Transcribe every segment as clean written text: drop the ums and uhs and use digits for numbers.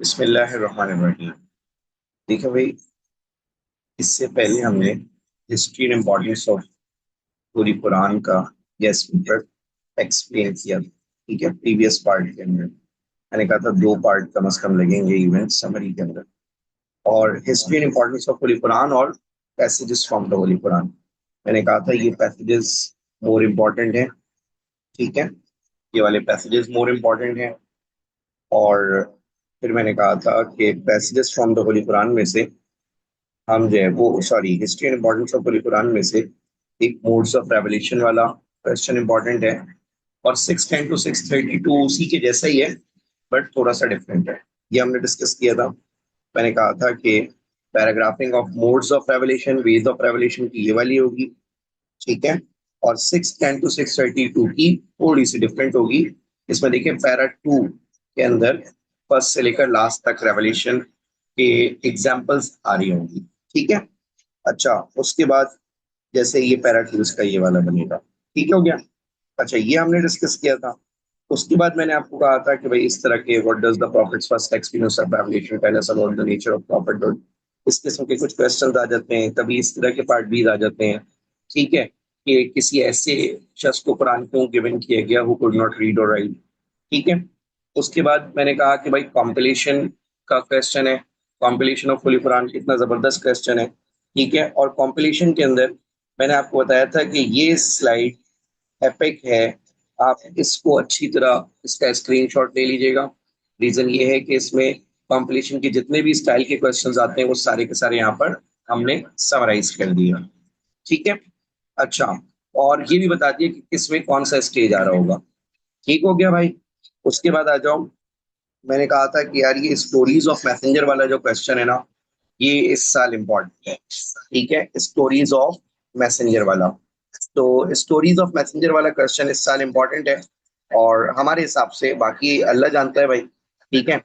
बिस्मिल्लाहिर्रहमानिर्रहीम। देखो भाई, इससे पहले हमने हिस्ट्री एंड इम्पोर्टेंस ऑफ पूरी कुरान का गेस्ट पेपर एक्सप्लेन किया, ठीक है, प्रीवियस पार्ट के अंदर। मैंने कहा था 2 पार्ट कम से कम लगेंगे इवेंट समरी के अंदर, और history and importance of holy Quran और passages from the holy Quran. मैंने कहा था ये पैसेजेस मोर इम्पोर्टेंट है, ठीक है, ये वाले पैसेजेस मोर इम्पोर्टेंट हैं। और फिर मैंने कहा था कि passages from the holy Quran में से हम जो है वो, sorry, history and importance of holy Quran में से एक मोड्स ऑफ रेवलेशन वाला क्वेश्चन इंपॉर्टेंट है, और 610 to 632 उसी के जैसा ही है, बट थोड़ा सा डिफरेंट है। ये हमने डिस्कस किया था। मैंने कहा था कि paragraphing of modes of revelation, ways of revelation की ये वाली होगी, ठीक है, और 610 to 632 की थोड़ी सी डिफरेंट होगी। इसमें देखिए पैरा 2 के अंदर फर्स्ट से लेकर लास्ट तक रेवलेशन के एग्जाम्पल्स आ रही होंगी, ठीक है। अच्छा, उसके बाद जैसे ये पैराक्यूज का ये वाला बनेगा, ठीक हो गया। अच्छा, ये हमने डिस्कस किया था। उसके बाद मैंने आपको कहा था कि भाई इस तरह के what does the prophet's first experience of revelation tell us about the nature of prophethood, इस किस्म के कुछ क्वेश्चंस आ जाते हैं, कभी इस तरह के पार्ट भी आ जाते हैं, ठीक है, कि किसी ऐसे शख्स को कुरान क्यों गिवन किया गया हु कुड नॉट रीड और राइट, ठीक है। उसके बाद मैंने कहा कि भाई कॉम्पिलेशन का क्वेश्चन है, कॉम्पिलेशन ऑफ होली कुरान कितना जबरदस्त क्वेश्चन है, ठीक है। और कॉम्पिलेशन के अंदर मैंने आपको बताया था कि ये स्लाइड एपिक है, आप इसको अच्छी तरह इसका स्क्रीनशॉट ले लीजिएगा। रीजन ये है कि इसमें कॉम्पिटिशन के जितने भी स्टाइल के क्वेश्चंस आते हैं वो सारे के सारे यहाँ पर हमने समराइज कर दिया, ठीक है। अच्छा, और ये भी बता दिए कि किसमें कौन सा स्टेज आ रहा होगा, ठीक हो गया भाई। उसके बाद आ जाओ, मैंने कहा था कि यार ये स्टोरीज ऑफ मैसेंजर वाला जो क्वेश्चन है ना, ये इस साल इम्पोर्टेंट है, ठीक है, स्टोरीज ऑफ मैसेंजर वाला। तो स्टोरीज ऑफ मैसेंजर वाला क्वेश्चन इस साल इम्पोर्टेंट है, और हमारे हिसाब से बाकी अल्लाह जानता है भाई, ठीक है।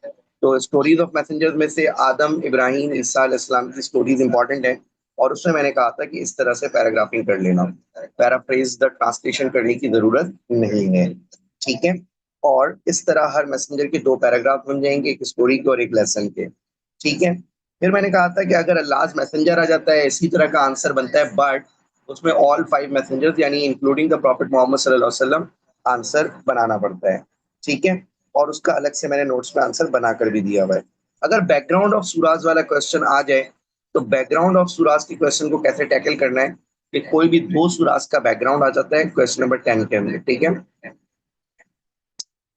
तो स्टोरीज ऑफ मैसेंजर्स में से आदम, इब्राहिम, ईसा अलैहिस्सलाम की स्टोरीज इंपॉर्टेंट है, और उसमें मैंने कहा था कि इस तरह से पैराग्राफिंग कर लेना, पैराफ्रेज द ट्रांसलेशन करने की जरूरत नहीं है, ठीक है। और इस तरह हर मैसेंजर के 2 पैराग्राफ बन जाएंगे, एक स्टोरी के और एक लेसन के, ठीक है। फिर मैंने कहा था कि अगर अल्लाह मैसेंजर आ जाता है इसी तरह का आंसर बनता है, बट उसमें ऑल 5 मैसेंजर्स यानी इंक्लूडिंग द प्रॉफिट मोहम्मद सल्लल्लाहु अलैहि वसल्लम आंसर बनाना पड़ता है, ठीक है। और उसका अलग से मैंने नोट्स में आंसर बना कर भी दिया हुआ है। अगर बैकग्राउंड ऑफ सूराज वाला क्वेश्चन आ जाए, तो बैकग्राउंड ऑफ सूराज के क्वेश्चन को कैसे टैकल करना है, कि कोई भी 2 सूराज का बैकग्राउंड आ जाता है क्वेश्चन नंबर 10 के अंदर, ठीक है।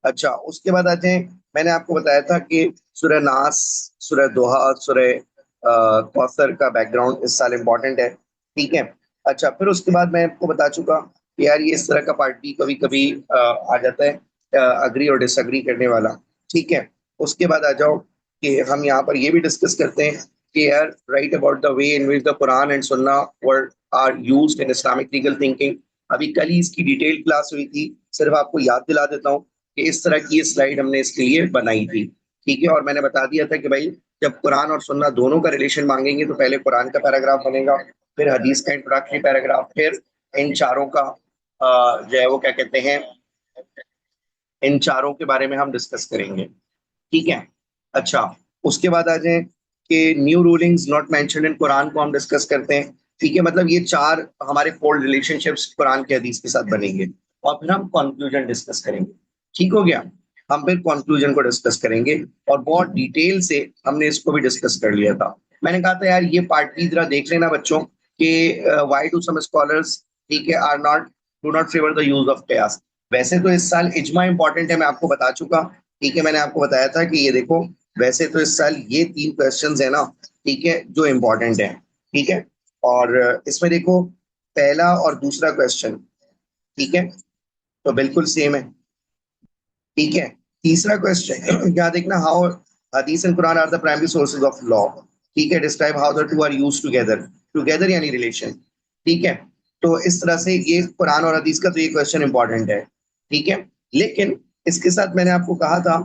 अच्छा, उसके बाद आते हैं, मैंने आपको बताया था कि सूरह नास, सूरह दोहा और सूरह कौसर का बैकग्राउंड इस साल इम्पोर्टेंट है, ठीक है। अच्छा, फिर उसके बाद मैं आपको बता चुका कि यार ये इस तरह का पार्ट भी कभी कभी आ जाता है, अग्री और डिसअग्री करने वाला, ठीक है। उसके बाद आ जाओ कि हम यहाँ पर ये भी डिस्कस करते हैं कि यार write about the way in which the Quran and Sunnah were are used in Islamic legal thinking. अभी कल ही इसकी डिटेल क्लास हुई थी, सिर्फ आपको याद दिला देता हूँ कि इस तरह की ये स्लाइड हमने इसके लिए बनाई थी, ठीक है। और मैंने बता दिया था कि भाई जब कुरान और सुन्ना दोनों का रिलेशन मांगेंगे तो पहले कुरान का पैराग्राफ बनेगा, फिर हदीस का इंट्रोडक्टरी पैराग्राफ, फिर इन चारों का जो है वो क्या कहते हैं, इन चारों के बारे में हम डिस्कस करेंगे, ठीक है। अच्छा, उसके बाद आ जाए कि new rulings not mentioned in Quran को हम डिस्कस करते हैं, ठीक है। मतलब ये 4 हमारे फोल्ड रिलेशनशिप्स कुरान के हदीस के साथ बनेंगे, और फिर हम कंक्लूजन डिस्कस करेंगे, ठीक हो गया। हम फिर कंक्लूजन को डिस्कस करेंगे, और बहुत डिटेल से हमने इसको भी डिस्कस कर लिया था। मैंने कहा था यार ये पार्ट भी जरा देख लेना बच्चों कि व्हाई डू सम स्कॉलर्स, ठीक है, are not, do not favour the use of कयास। वैसे तो इस साल इजमा इंपॉर्टेंट है, मैं आपको बता चुका, ठीक है। मैंने आपको बताया था कि ये देखो, वैसे तो इस साल ये 3 क्वेश्चंस है ना, ठीक है, जो इम्पोर्टेंट है, ठीक है। और इसमें देखो पहला और दूसरा क्वेश्चन, ठीक है, तो बिल्कुल सेम है, ठीक है। तीसरा क्वेश्चन क्या देखना, हाउ हदीस and Quran are the primary sources of law, ठीक है, describe how the two are used together, together यानी रिलेशन, ठीक है। तो इस तरह से ये कुरान और हदीस का तो ये क्वेश्चन इंपॉर्टेंट है, ठीक है। लेकिन इसके साथ मैंने आपको कहा था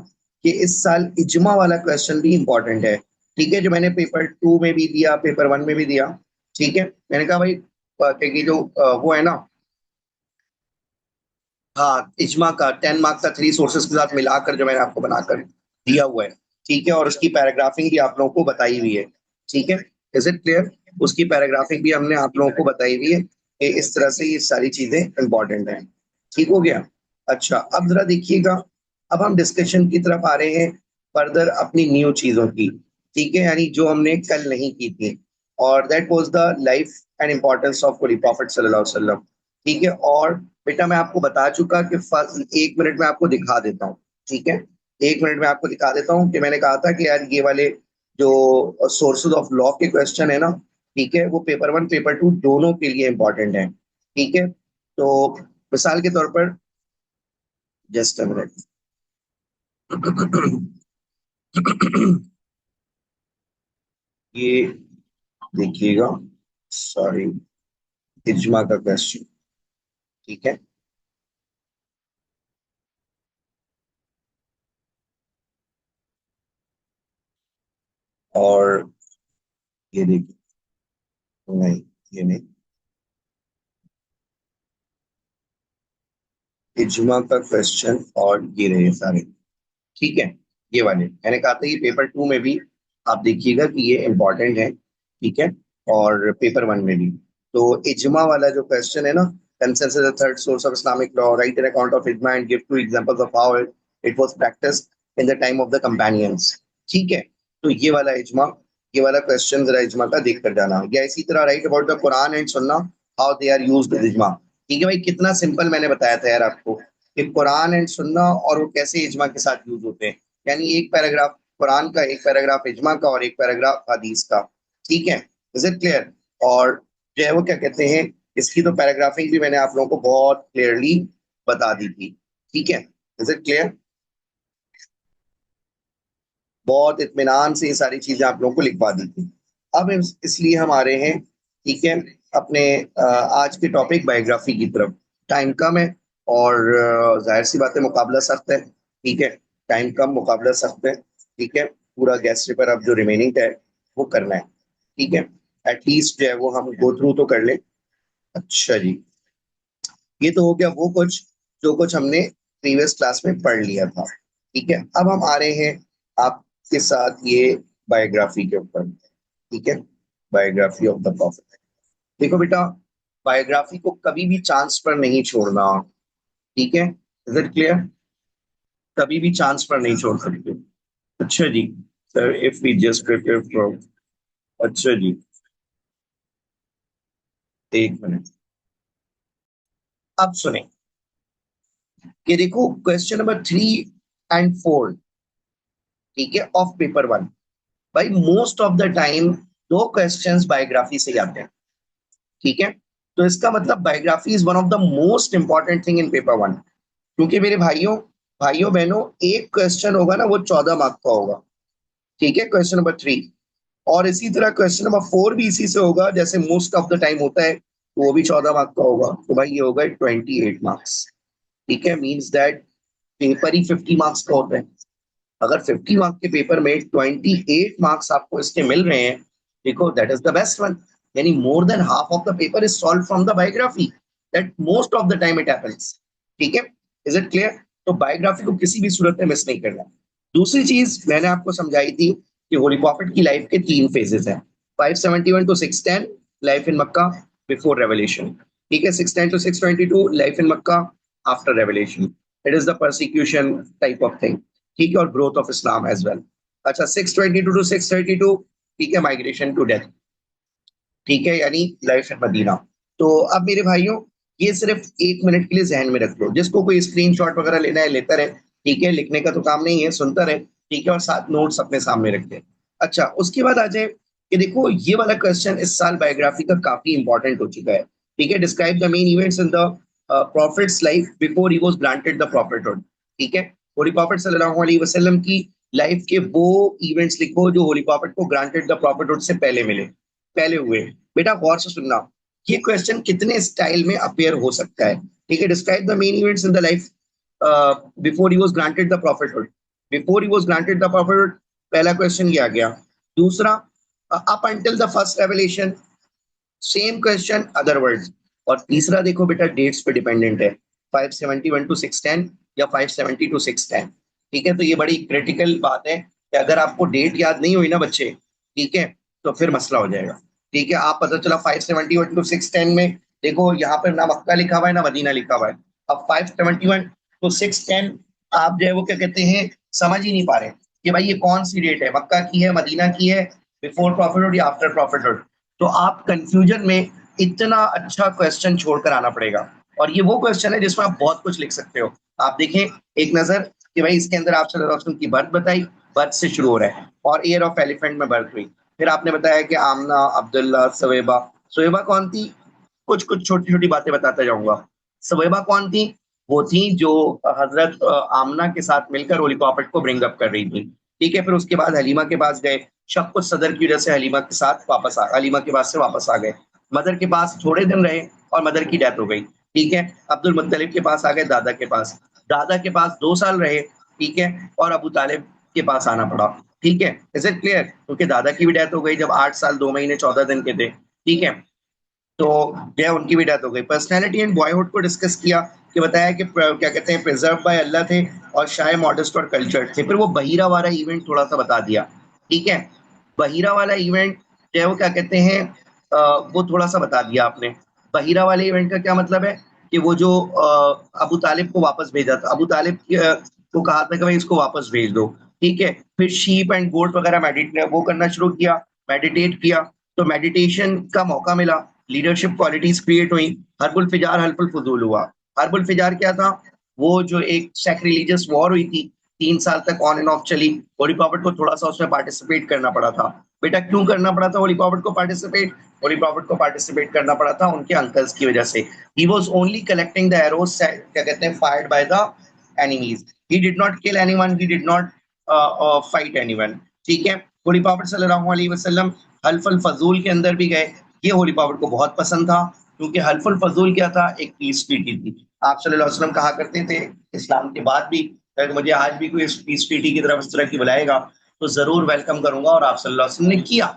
कि इस साल इजमा वाला क्वेश्चन भी इंपॉर्टेंट है, ठीक है, जो मैंने पेपर 2 में भी दिया, पेपर 1 में भी दिया, ठीक है। मैंने कहा भाई कि जो वो है ना, हाँ, इजमा का 10 मार्क्स का 3 सोर्सेस के साथ मिलाकर जो मैंने आपको बनाकर दिया हुआ है, ठीक है, और उसकी पैराग्राफिंग भी आप लोगों को बताई हुई है। ठीक है, इज इट क्लियर? उसकी पैराग्राफिंग भी हमने आप लोगों को बताई हुई है कि इस तरह से ये सारी चीजें इंपॉर्टेंट हैं। ठीक हो गया? अच्छा, अब जरा देखिएगा, अब हम डिस्कशन की तरफ आ रहे हैं फर्दर अपनी न्यू चीजों की। ठीक है, यानी जो हमने कल नहीं की थी, और that was the life and importance of holy prophet सल्लल्लाहु अलैहि वसल्लम। ठीक है, और बेटा मैं आपको बता चुका कि एक मिनट में आपको दिखा देता हूँ। ठीक है, एक मिनट में आपको दिखा देता हूँ कि मैंने कहा था कि यार ये वाले जो सोर्सेज ऑफ लॉ के क्वेश्चन है ना, ठीक है, वो पेपर 1 पेपर 2 दोनों के लिए इंपॉर्टेंट है। ठीक है, तो मिसाल के तौर पर, जस्ट अ मिनट, ये देखिएगा, सॉरी, इज्मा का क्वेश्चन। ठीक है, और ये देखिए, नहीं, ये नहीं, इज्मा का क्वेश्चन, और ये रहे सारे। ठीक है, ये वाले मैंने कहा था, ये पेपर 2 में भी आप देखिएगा कि ये इंपॉर्टेंट है। ठीक है, और पेपर 1 में भी। तो इजमा वाला जो क्वेश्चन है ना, consensus is the third source of Islamic law, write an account of ijma and give two examples of how it was practised in the time of the companions. ठीक है, तो ये वाला इजमा, ये वाला क्वेश्चन जरा इजमा का देख कर जाना, या इसी तरह write about the Quran and Sunnah, how they are used with ijma. ठीक है भाई, कितना सिंपल मैंने बताया था यार आपको कि कुरान एंड सुन्ना और वो कैसे इजमा के साथ यूज होते हैं। यानी एक पैराग्राफ कुरान का, एक पैराग्राफ इजमा का, और एक पैराग्राफ हदीस का। ठीक है, इज इट क्लियर? और जो है वो क्या कहते हैं, इसकी तो पैराग्राफिंग भी मैंने आप लोगों को बहुत क्लियरली बता दी थी। ठीक है, इज इट क्लियर? बहुत इत्मीनान से ये सारी चीजें आप लोगों को लिखवा दी थी। अब इसलिए हम आ रहे हैं, ठीक है, अपने आज के टॉपिक बायोग्राफी की तरफ। टाइम कम है, और जाहिर सी बात है मुकाबला सख्त है। ठीक है, टाइम कम, मुकाबला सख्त है। ठीक है, पूरा गैस पेपर अब जो रिमेनिंग है वो करना है। ठीक है, एटलीस्ट जो है वो हम गो थ्रू तो कर लें। अच्छा जी, ये तो हो गया वो कुछ जो कुछ हमने प्रीवियस क्लास में पढ़ लिया था। ठीक है, अब हम आ रहे हैं आपके साथ ये बायोग्राफी के ऊपर। ठीक है, बायोग्राफी ऑफ द प्रॉफिट। देखो बेटा, बायोग्राफी को कभी भी चांस पर नहीं छोड़ना। ठीक है, इज इट क्लियर? कभी भी चांस पर नहीं छोड़ सकते। अच्छा जी, sir if we just prepare from, अच्छा जी, एक मिनट, अब सुने, ये देखो क्वेश्चन नंबर 3 एंड 4, ठीक है, ऑफ पेपर 1। भाई मोस्ट ऑफ द टाइम दो क्वेश्चंस बायोग्राफी से आते हैं। ठीक है, तो इसका मतलब biography is one of the most important thing in paper 1। क्योंकि मेरे भाइयों भाइयों बहनों, एक क्वेश्चन होगा ना, वो 14 मार्क का होगा। ठीक है, क्वेश्चन नंबर 3, और इसी तरह क्वेश्चन नंबर 4 भी इसी से होगा, जैसे मोस्ट ऑफ द टाइम होता है, तो वो भी 14 मार्क का होगा। तो भाई ये होगा 28 मार्क्स। ठीक है, means that paper he 50 marks का होता है। अगर 50 मार्क के पेपर में 28 मार्क्स आपको इसके मिल रहे हैं, देखो that is the best one. यानी more than half of the paper is solve from the biography, that most of the time it happens. ठीक है, इज इट क्लियर? तो बायोग्राफी को किसी भी सूरत में मिस नहीं करना। दूसरी चीज मैंने आपको समझाई थी कि होली प्रॉफिट की लाइफ के 3 फेजेस हैं, 571 to 610 life in Makkah before revelation. ठीक है, 610 to 622 life in Makkah after revelation. It is the persecution type of thing. ठीक है, और growth of Islam as well. अच्छा, 622 टू 632, ठीक है, माइग्रेशन टू डेथ। ठीक है, यानी लाइफ इन मदीना। तो अब मेरे भाइयों, ये सिर्फ 1 मिनट के लिए जहन में रख लो, जिसको कोई स्क्रीनशॉट वगैरह लेना है लेता रहे। ठीक है, लिखने का तो काम नहीं है, सुनता रहे। ठीक है, और साथ नोट्स अपने सामने रखते। अच्छा, उसके बाद आ जाए कि देखो ये वाला क्वेश्चन इस साल बायोग्राफी का काफी इंपॉर्टेंट हो चुका है। ठीक है, describe the main events in the prophet's life before he was granted the prophethood. ठीक है, होली प्रॉफिट सल्लल्लाहु अलैहि वसल्लम की लाइफ के वो इवेंट्स लिखो जो होली प्रॉफिट को ग्रांटेड द प्रॉफिटहुड से पहले मिले, पहले हुए। बेटा गौर से सुनना, ये क्वेश्चन कितने स्टाइल में अपेयर हो सकता है। ठीक है, describe the main events in the life before he was granted the prophethood. Before he was granted the prophethood, पहला क्वेश्चन ये आ गया। दूसरा, up until the first revelation, same question other words. और तीसरा देखो बेटा, डेट्स पे डिपेंडेंट है, 571 टू 610 या 570 टू 610। ठीक है, तो ये बड़ी क्रिटिकल बात है कि अगर आपको डेट याद नहीं हुई ना बच्चे, ठीक है, तो फिर मसला हो जाएगा। ठीक है, आप पता चला 571 टू 610 में, देखो यहाँ पर ना मक्का लिखा हुआ है ना मदीना लिखा हुआ है। अब 571 टू 610 आप जो है वो क्या कहते हैं समझ ही नहीं पा रहे कि भाई ये कौन सी डेट है, मक्का की है, मदीना की है, बिफोर प्रॉफिटहुड या आफ्टर प्रॉफिटहुड। तो आप कंफ्यूजन में इतना अच्छा क्वेश्चन छोड़कर आना पड़ेगा। और ये वो क्वेश्चन है जिसमें आप बहुत कुछ लिख सकते हो। आप देखें एक नजर कि भाई इसके अंदर आप सल्लल्लाहु अलैहि वसल्लम की बर्थ बताई, बर्थ से शुरू हो रहा है, और ईयर ऑफ एलिफेंट में बर्थ हुई। फिर आपने बताया कि आमना, अब्दुल्ला, सवेबा। सवेबा कौन थी? कुछ कुछ छोटी छोटी बातें बताता जाऊंगा। सवेबा कौन थी? वो थी जो हजरत आमना के साथ मिलकर होली प्रॉफिट को ब्रिंग अप कर रही थी। ठीक है, फिर उसके बाद हलीमा के पास गए, शक कुछ सदर की वजह से हलीमा के साथ वापस आ हलीमा के पास से वापस आ गए। मदर के पास थोड़े दिन रहे और मदर की डेथ हो गई। ठीक है, अब्दुल मुत्तलिब के पास आ गए, दादा के पास। दादा के पास 2 साल रहे। ठीक है, और अबू तालिब के पास आना पड़ा। ठीक है, इज इट क्लियर? क्योंकि दादा की भी डेथ हो गई जब 8 साल 2 महीने 14 दिन के थे। ठीक है, तो जो है उनकी भी डेथ हो गई। पर्सनैलिटी एंड बॉयहुड को डिस्कस किया कि बताया कि क्या कहते हैं प्रिजर्व बाय अल्लाह थे और शाय मॉडेस्ट और कल्चर्ड थे। फिर वो बहीरा वाला इवेंट थोड़ा सा बता दिया। ठीक है, बहीरा वाला इवेंट जो है वो क्या कहते हैं वो थोड़ा सा बता दिया आपने। बहीरा वाले इवेंट का क्या मतलब है कि वो जो अबू तालिब को वापस भेजा था, अबू तालिब को कहा था कि भाई इसको वापस भेज दो। ठीक है, फिर शीप एंड गोट वगैरह मेडिटेट वो करना शुरू किया, मेडिटेट किया। तो मेडिटेशन का मौका मिला, लीडरशिप क्वालिटीज क्रिएट हुई। हर्बुल फिजार हल्फुल फजूल हुआ। हर्बुल फिजार क्या था? वो जो एक सैक्रिलीजियस वॉर हुई थी, 3 साल तक ऑन एंड ऑफ चली। होली प्रॉफिट को थोड़ा सा उसमें पार्टिसिपेट करना पड़ा था। बेटा क्यों करना पड़ा था होली प्रॉफिट को पार्टिसिपेट? होली प्रॉफिट को पार्टिसिपेट करना पड़ा था उनके अंकल्स की वजह से। He was only collecting the arrows क्या कहते हैं fired by the enemies. He did not kill anyone, he did not fight anyone. ठीक है, होली प्रॉफिट सल्लल्लाहु अलैहि वसल्लम हल्फुल फजूल के अंदर भी गए। ये होली प्रॉफिट को बहुत पसंद था, क्योंकि हल्फुल फजूल क्या था? एक पीस ट्रीटी थी। आप सल्लल्लाहु अलैहि वसल्लम कहा करते थे इस्लाम के बाद भी, अगर मुझे आज भी कोई पीस ट्रीटी की तरफ इस तरह की बुलाएगा तो जरूर वेलकम करूंगा, और आप सल्लल्लाहु अलैहि वसल्लम ने किया।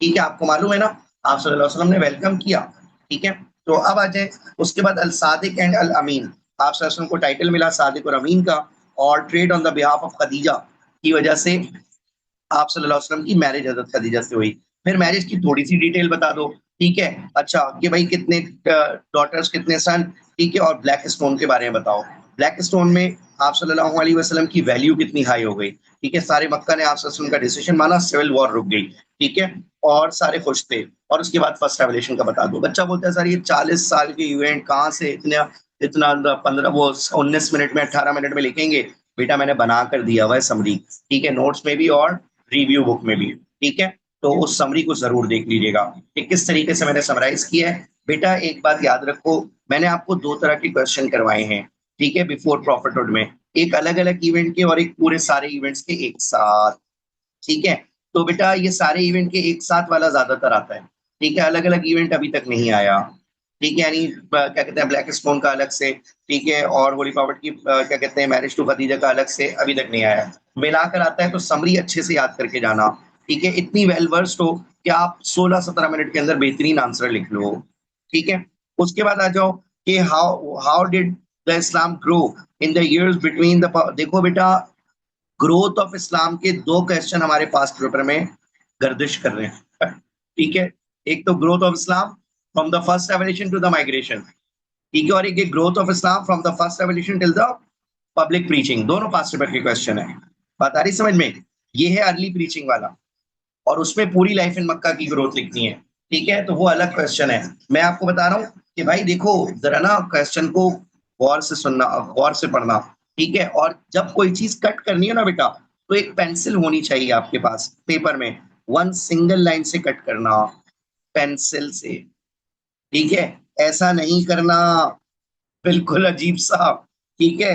ठीक है, आपको मालूम है ना, आप सल्लल्लाहु अलैहि वसल्लम ने वेलकम किया। ठीक है, तो अब आ जाए उसके बाद अल सादिक एंड अल अमीन। आप सल्लल्लाहु अलैहि वसल्लम को टाइटल मिला सादिक और अमीन का, और trade on the behalf of Khadija की वजह से आप सल्लल्लाहु अलैहि वसल्लम की मैरिज हजरत खदीजा से हुई। फिर मैरिज की थोड़ी सी डिटेल बता दो। ठीक है, अच्छा कि भाई कितने डॉटर्स कितने सन। ठीक है, और ब्लैक स्टोन के बारे में बताओ। ब्लैक स्टोन में आप सल्लल्लाहु अलैहि वसल्लम की वैल्यू कितनी हाई हो गई। ठीक है, सारे मक्का ने आप सल्लल्लाहु अलैहि वसल्लम का डिसीजन माना, सिविल वॉर रुक गई। ठीक है, और सारे खुश थे। और उसके बाद फर्स्ट रेवलेशन का बता दो। बच्चा बोलता है सर ये 40 साल के इवेंट कहाँ से इतना इतना 15 वो 19 मिनट में 18 मिनट में लिखेंगे। बेटा मैंने बना कर दिया हुआ है समरी। ठीक है, नोट्स में भी और रिव्यू बुक में भी। ठीक है, तो उस समरी को जरूर देख लीजिएगा कि किस तरीके से मैंने समराइज किया है। बेटा एक बात याद रखो, मैंने आपको 2 तरह के क्वेश्चन करवाए हैं। ठीक है, बिफोर प्रॉफिटहुड में, एक अलग अलग इवेंट के और एक पूरे सारे इवेंट्स के एक साथ। ठीक है, तो बेटा ये सारे इवेंट के एक साथ वाला ज्यादातर आता है। ठीक है, अलग अलग इवेंट अभी तक नहीं आया। ठीक है, यानी क्या कहते हैं ब्लैक स्टोन का अलग से। ठीक है, और होली प्रॉफिट की क्या कहते हैं मैरिज टू खदीजा का अलग से अभी तक नहीं आया। मिलाकर आता है, तो समरी अच्छे से याद करके जाना। ठीक है, इतनी वेल वर्स्ड हो कि आप 16-17 मिनट के अंदर बेहतरीन आंसर लिख लो। ठीक है, उसके बाद आ जाओ कि how how did the Islam grow in the years between the. देखो बेटा, ग्रोथ ऑफ इस्लाम के 2 क्वेश्चन हमारे पास्ट पेपर में गर्दिश कर रहे हैं। ठीक है, एक तो growth of Islam from the first revelation to the migration. ठीक है, और एक growth of Islam from the first revelation till the public preaching. दोनों पास्ट पेपर के क्वेश्चन है। बात आ रही समझ में? ये है अर्ली प्रीचिंग वाला, और उसमें पूरी लाइफ इन मक्का की ग्रोथ लिखनी है। ठीक है, तो वो अलग क्वेश्चन है। मैं आपको बता रहा हूँ कि भाई देखो जरा ना क्वेश्चन को गौर से सुनना, गौर से पढ़ना। ठीक है, और जब कोई चीज कट करनी है ना बेटा, तो एक पेंसिल होनी चाहिए आपके पास पेपर में, वन सिंगल लाइन से कट करना, पेंसिल से। ठीक है, ऐसा नहीं करना, बिल्कुल अजीब सा। ठीक है,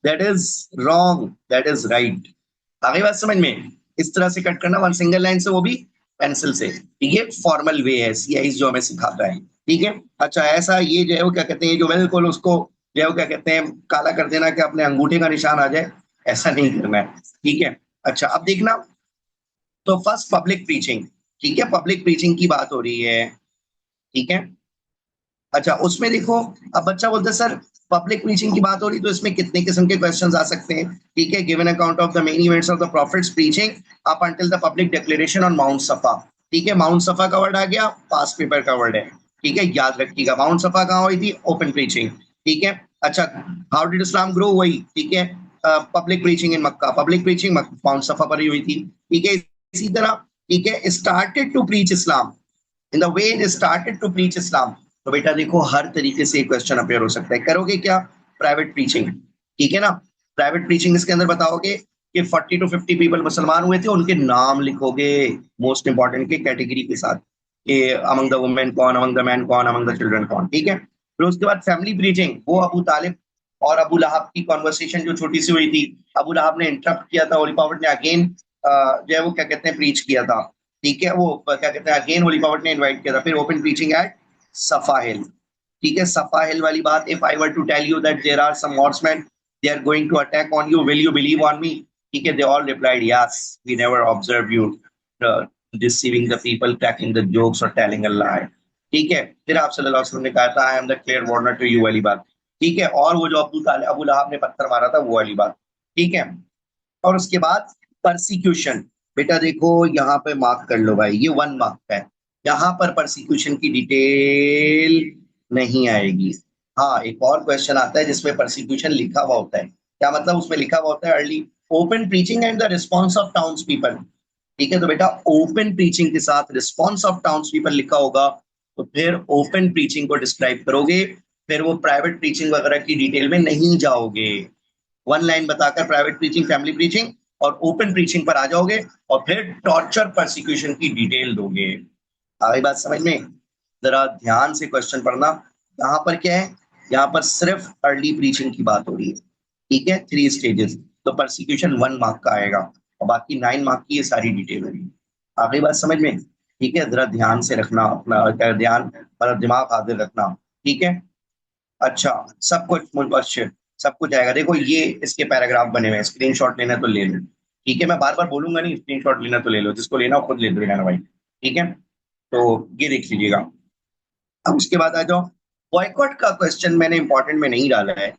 that is wrong, that is right. आगे बात समझ में? इस तरह से कट करना वन सिंगल लाइन से, वो भी पेंसिल से। ठीक है, फॉर्मल वे है सीआई जो हमें सिखाता है। ठीक है, अच्छा ऐसा ये जो है वो क्या कहते हैं जो बिल्कुल उसको जो है वो क्या कहते हैं काला कर देना कि अपने अंगूठे का निशान आ जाए, ऐसा नहीं करना है। ठीक है, अच्छा अब देखना, तो फर्स्ट पब्लिक प्रीचिंग। ठीक है, पब्लिक प्रीचिंग की बात हो रही है। ठीक है, अच्छा उसमें देखो, अब बच्चा बोलता है सर पब्लिक प्रीचिंग की बात हो रही तो इसमें कितने किस्म के क्वेश्चंस आ सकते हैं। ठीक है, given account of the main events of the profits preaching up until the public declaration on mount सफा। ठीक है, माउंट सफा का वर्ड आ गया, पास पेपर का वर्ड है। ठीक है, याद रखिएगा माउंट सफा कहाँ हुई थी, ओपन प्रीचिंग। ठीक है, अच्छा हाउ डिड इस्लाम ग्रो, वही ठीक है, पब्लिक प्रीचिंग इन मक्का, पब्लिक प्रीचिंग माउंट सफा पर ही हुई थी। ठीक है, इसी तरह ठीक है, started to preach Islam, in the way they started to preach Islam. तो बेटा देखो हर तरीके से क्वेश्चन अपेयर हो सकता है। करोगे क्या, प्राइवेट प्रीचिंग। ठीक है ना, प्राइवेट प्रीचिंग इसके अंदर बताओगे कि 40 to 50 पीपल मुसलमान हुए थे, उनके नाम लिखोगे मोस्ट इंपॉर्टेंट के कैटेगरी के साथ, कि अमंग द वुमेन कौन, अमंग द मैन कौन, अमंग द चिल्ड्रन कौन। ठीक है, फिर उसके बाद फैमिली प्रीचिंग, वो अबू तालिब और अबू लहब की कॉन्वर्सेशन जो छोटी सी हुई थी, अबू लहब ने इंटरप्ट किया था, होली प्रॉफिट ने अगेन जो है वो क्या कहते हैं प्रीच किया था। ठीक है, वो क्या कहते हैं अगेन होली प्रॉफिट ने इनवाइट किया था। फिर ओपन प्रीचिंग एट सफा हिल। ठीक है, सफा हिल वाली बात, if I were to tell you that there are some horseman, they are going to attack on you, will you believe on me. ठीक है, they all replied yes, we never observe you deceiving the people, cracking the jokes और telling a lie. ठीक है, फिर आप सल्लल्लाहु अलैहि वसल्लम ने कहा था I am the clear warner to you वाली बात। ठीक है, और वो जो अबू लहाब ने पत्थर मारा था वो वाली बात। ठीक है, और उसके बाद परसिक्यूशन, बेटा देखो यहाँ पे मार्क कर लो भाई, ये 1 मार्क का है। यहाँ पर परसिक्यूशन की डिटेल नहीं आएगी। हाँ, एक और क्वेश्चन आता है जिसमें परसिक्यूशन लिखा हुआ होता है। क्या मतलब, उसमें लिखा हुआ होता है early open preaching and the response of towns people. ठीक है, तो बेटा ओपन प्रीचिंग के साथ रिस्पॉन्स ऑफ टाउन्स पीपल लिखा होगा, तो फिर ओपन प्रीचिंग को डिस्क्राइब करोगे, फिर वो प्राइवेट प्रीचिंग वगैरह की डिटेल में नहीं जाओगे। 1 लाइन बताकर प्राइवेट प्रीचिंग, फैमिली प्रीचिंग और ओपन प्रीचिंग पर आ जाओगे, और फिर टॉर्चर परसिक्यूशन की डिटेल दोगे। आ गई बात समझ में, जरा ध्यान से क्वेश्चन पढ़ना। यहाँ पर क्या है, यहाँ पर सिर्फ अर्ली प्रीचिंग की बात हो रही है। ठीक है, 3 स्टेजेस, तो परसिक्यूशन 1 मार्क का आएगा, और बाकी 9 मार्क की ये सारी डिटेल होगी। आ गई बात समझ में। ठीक है, जरा ध्यान से रखना, अपना ध्यान मतलब दिमाग हाजिर रखना। ठीक है, अच्छा सब कुछ मुबशर, सब कुछ आएगा। देखो ये इसके पैराग्राफ बने हुए हैं, स्क्रीनशॉट लेना है तो ले लो। ठीक है, मैं बार बार बोलूंगा नहीं, स्क्रीनशॉट लेना तो ले लो, जिसको लेना हो खुद ले लेना भाई। ठीक है, तो ये देख लीजिएगा। अब उसके बाद आ जाओ, बॉयकॉट का क्वेश्चन मैंने इंपॉर्टेंट में नहीं डाला है,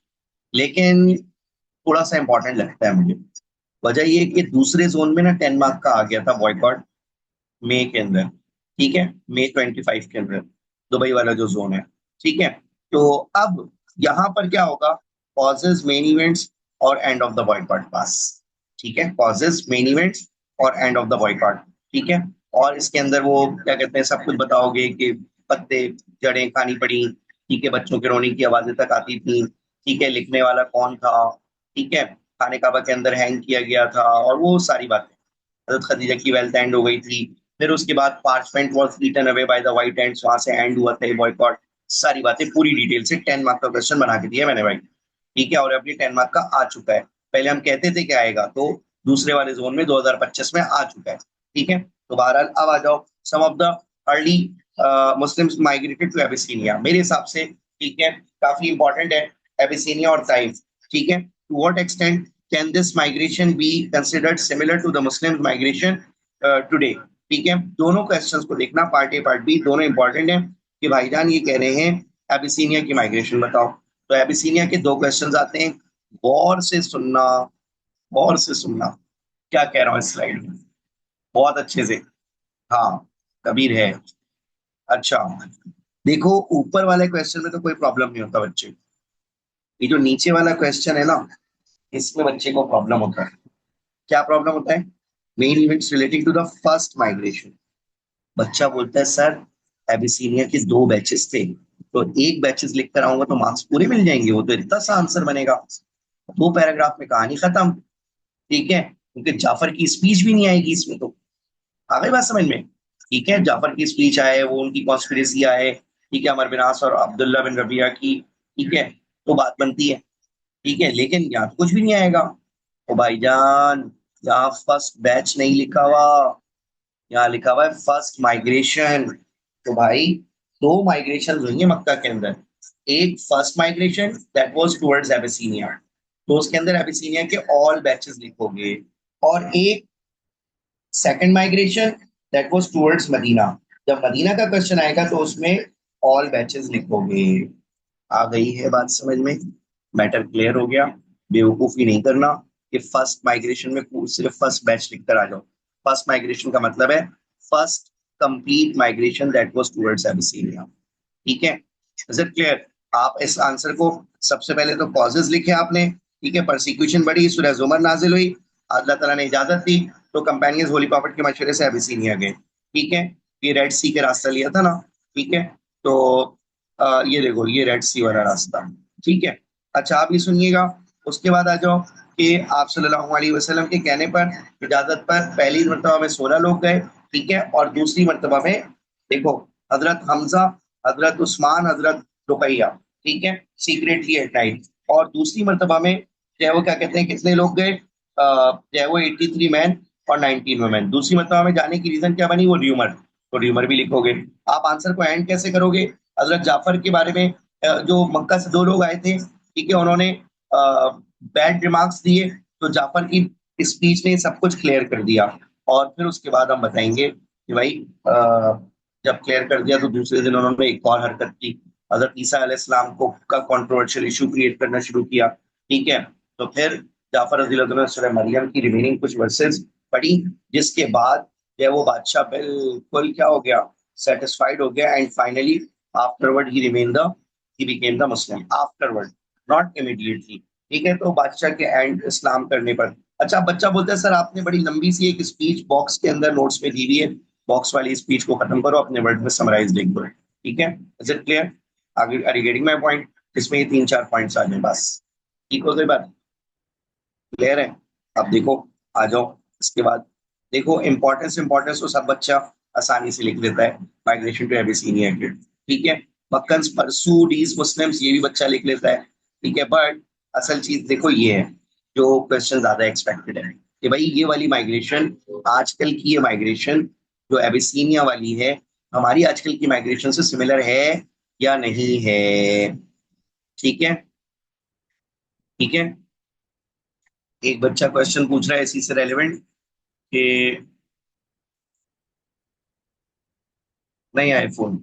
लेकिन थोड़ा सा इंपॉर्टेंट लगता है मुझे। वजह ये कि दूसरे जोन में ना 10 मार्क का आ गया था बॉयकॉट, मई के अंदर। ठीक है, May 25 के अंदर, दुबई वाला जो जोन है। ठीक है, तो अब यहाँ पर क्या होगा, कॉजेज, मेन इवेंट्स और एंड ऑफ द बॉयकॉट पास। ठीक है, कॉजेज, मेन इवेंट्स और एंड ऑफ द बॉयकॉट। ठीक है, और इसके अंदर वो क्या कहते हैं सब कुछ बताओगे कि पत्ते जड़ें खानी पड़ी। ठीक है, बच्चों के रोने की आवाजें तक आती थी। ठीक है, लिखने वाला कौन था। ठीक है, खाने काबा के अंदर हैंग किया गया था, और वो सारी बातें, हजरत खदीजा की वेल्थ एंड हो गई थी। फिर उसके बाद parchment was eaten away by the white ants, वहां से एंड हुआ था बॉयकॉट। सारी बातें पूरी डिटेल से 10 मार्क का क्वेश्चन बना के दिया मैंने भाई। ठीक है, और अभी 10 मार्क का आ चुका है। पहले हम कहते थे कि आएगा, तो दूसरे वाले जोन में 2025 में आ चुका है। ठीक है, तो बहरहाल अब आ जाओ, some of the early Muslims migrated to Abyssinia, मेरे हिसाब से ठीक है काफी इंपॉर्टेंट है, एबिसिनिया और ताइफ। ठीक है, to what extent can this migration be considered similar to the Muslim migration today. ठीक है, दोनों क्वेश्चंस को देखना, पार्ट ए पार्ट बी दोनों इंपॉर्टेंट है, कि भाईजान ये कह रहे हैं एबिसिनिया की माइग्रेशन बताओ। तो एबिसिनिया के 2 क्वेश्चंस आते हैं, गौर से सुनना, गौर से सुनना क्या कह रहा हूँ इस स्लाइड में, बहुत अच्छे से। हाँ, कबीर है। अच्छा देखो, ऊपर वाले क्वेश्चन में तो कोई प्रॉब्लम नहीं होता बच्चे, ये जो नीचे वाला क्वेश्चन है ना, इसमें बच्चे को प्रॉब्लम होता है। क्या प्रॉब्लम होता है, main events relating to the first migration. बच्चा बोलता है सर एबिसीनिया के 2 बैचेस थे, तो एक बैचेस लिख कर आऊंगा तो मार्क्स पूरे मिल जाएंगे, वो तो इतना सा आंसर बनेगा, 2 पैराग्राफ में कहानी खत्म। ठीक है, क्योंकि जाफर की स्पीच भी नहीं आएगी इसमें, तो आ गई बात समझ में। ठीक है, जाफर की स्पीच आए, वो उनकी कॉन्स्पिरेसी आए, ठीक है, अमर बिन आस और अब्दुल्ला बिन रबिया की। ठीक है, तो बात बनती है। ठीक है, लेकिन यहाँ तो कुछ भी नहीं आएगा। तो भाईजान यहाँ फर्स्ट बैच नहीं लिखा हुआ, यहाँ लिखा हुआ है फर्स्ट माइग्रेशन। तो भाई 2 माइग्रेशन हुई है मक्का के अंदर, एक first migration that was towards Abyssinia, तो उसके अंदर एबिसिनिया के ऑल बैचेस लिखोगे, और एक second migration that was towards Medina. जब मदीना का क्वेश्चन आएगा तो उसमें ऑल बैचेस लिखोगे। आ गई है बात समझ में? मैटर क्लियर हो गया? बेवकूफी नहीं करना कि फर्स्ट माइग्रेशन में सिर्फ फर्स्ट बैच लिखकर आ जाओ। फर्स्ट माइग्रेशन का मतलब है first complete migration that was towards Abyssinia. ठीक है, इज इट क्लियर? आप इस आंसर को सबसे पहले तो कॉजेज लिखे आपने, ठीक है, परसिक्यूशन बढ़ी, सूरह जुमर नाजिल हुई, अल्लाह ताला ने इजाजत दी, तो कंपेनियंस होली प्रॉफिट के मशवरे से अबिसिनिया गए। ठीक है, ये रेड सी के रास्ता लिया था ना। ठीक है, तो ये देखो ये रेड सी वाला रास्ता। ठीक है, अच्छा आप ये सुनिएगा, उसके बाद आ जाओ कि आप सल्लल्लाहु अलैहि वसल्लम के कहने पर, इजाजत पर पहली मरतबा में 16 लोग गए। ठीक है, और दूसरी मरतबा में देखो हजरत हमजा, हजरत उस्मान, हजरत रुकैया, ठीक है, सीक्रेटली एट नाइट। और दूसरी मरतबा में जो है वो क्या कहते हैं कितने लोग गए, जो है वो 83 मैन और 19 वुमेन। दूसरी मरतबा में जाने की रीजन क्या बनी, वो र्यूमर, तो र्यूमर भी लिखोगे। आप आंसर को एंड कैसे करोगे, हजरत जाफर के बारे में जो मक्का से 2 लोग आए थे, ठीक है, उन्होंने बैड रिमार्क्स दिए, तो जाफर की स्पीच ने सब कुछ क्लियर कर दिया। और फिर उसके बाद हम बताएंगे कि भाई जब क्लियर कर दिया तो दूसरे दिन उन्होंने एक और हरकत की, हजरत ईसा अलैहिस्सलाम को का कंट्रोवर्शियल इशू क्रिएट करना शुरू किया। ठीक है, तो फिर जाफर रज़ी अल्लाह ने सूरह मरियम की रिमेनिंग कुछ वर्सेस पढ़ी, जिसके बाद जो वो बादशाह बिल्कुल क्या हो गया, सेटिस्फाइड हो गया, and finally afterward he remain the he became the Muslim afterward, not immediately. ठीक है, तो बादशाह के एंड इस्लाम करने पर। अच्छा बच्चा बोलता है सर आपने बड़ी लंबी सी एक स्पीच बॉक्स के अंदर नोट्स में दी हुई है, बॉक्स वाली स्पीच को खत्म करो, अपने वर्ड में समराइज लिख दो। ठीक है, इज इट क्लियर? आगे are you getting my point? इसमें ये 3-4 पॉइंट्स आ जाए बस। ठीक हो गई बात? क्लियर है? अब देखो, आ जाओ इसके बाद। देखो इंपॉर्टेंस इंपॉर्टेंस तो सब बच्चा आसानी से लिख लेता है, माइग्रेशन टू एबिसिनिया के। ठीक है, मक्कन्स परसू डीज मुस्लिम्स, ये भी बच्चा लिख लेता है। ठीक है, बट असल चीज देखो ये है जो क्वेश्चन ज्यादा एक्सपेक्टेड है कि भाई ये वाली माइग्रेशन, आजकल की ये माइग्रेशन जो एबिसिनिया वाली है, हमारी आजकल की माइग्रेशन से सिमिलर है या नहीं है। ठीक है, ठीक है, एक बच्चा क्वेश्चन पूछ रहा है इसी से रेलेवेंट कि नहीं आईफोन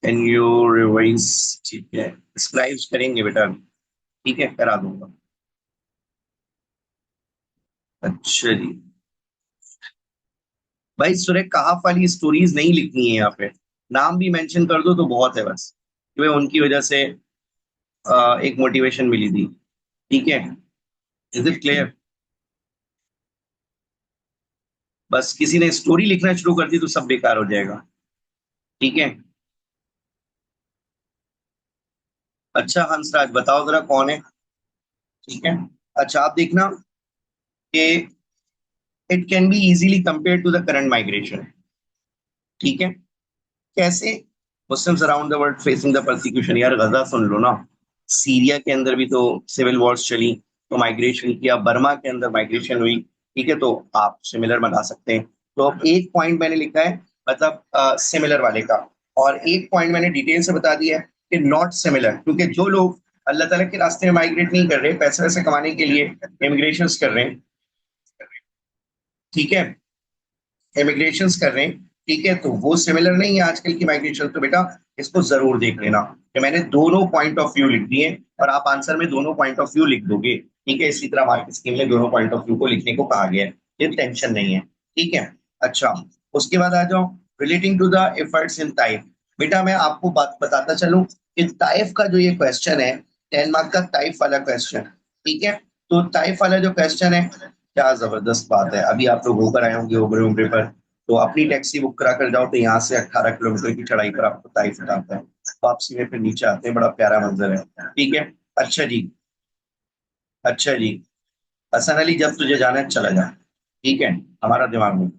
कैन यू रिवाइज। ठीक है, स्क्राइब्स करेंगे बेटा, ठीक है करा दूंगा। अच्छा जी, भाई सूरह कहाफ वाली स्टोरीज नहीं लिखनी है यहाँ पे, नाम भी मेंशन कर दो तो बहुत है बस, कि भाई उनकी वजह से एक मोटिवेशन मिली थी। ठीक है, इज इट क्लियर? बस किसी ने स्टोरी लिखना शुरू कर दी तो सब बेकार हो जाएगा। ठीक है, अच्छा हंसराज बताओ जरा कौन है। ठीक है, अच्छा आप देखना कि it can be easily compare to the current migration. ठीक है, कैसे? Muslims around the world facing the persecution, यार गजा सुन लो ना, सीरिया के अंदर भी तो सिविल वॉर्स चली, तो माइग्रेशन किया, बर्मा के अंदर माइग्रेशन हुई। ठीक है, तो आप सिमिलर बना सकते हैं। तो अब एक पॉइंट मैंने लिखा है, मतलब सिमिलर वाले का, और एक पॉइंट मैंने डिटेल से बता दिया है कि नॉट सिमिलर, क्योंकि जो लोग अल्लाह ताला के रास्ते में माइग्रेट नहीं कर रहे, पैसे वैसे कमाने के लिए इमिग्रेशन कर रहे हैं, ठीक है, इमिग्रेशन कर रहे हैं, ठीक है, तो वो सिमिलर नहीं है आजकल की माइग्रेशन। तो बेटा इसको जरूर देख लेना कि मैंने दोनों पॉइंट ऑफ व्यू लिख दिए, और आप आंसर में दोनों पॉइंट ऑफ व्यू लिख दोगे। ठीक है, इसी तरह मार्केट स्कीम में दोनों पॉइंट ऑफ व्यू को लिखने को कहा गया है, ये टेंशन नहीं है। ठीक है, अच्छा उसके बाद आ जाओ relating to the efforts in type. बेटा मैं आपको बात बताता चलूं कि टाइप का जो ये क्वेश्चन है, 10 मार्क का टाइप वाला क्वेश्चन। ठीक है, तो टाइप वाला जो क्वेश्चन है, क्या जबरदस्त बात है, अभी आप लोग होकर आए होंगे ओबरे उबरे पर, तो अपनी टैक्सी बुक करा कर जाओ, तो यहाँ से 18 किलोमीटर की चढ़ाई पर आपको ताइफ उठाता है, वापसी में फिर नीचे आते हैं, बड़ा प्यारा मंजर है। ठीक है, अच्छा जी, अच्छा जी, हसन अली जब तुझे जाना है चला जा। ठीक है, हमारा दिमाग में।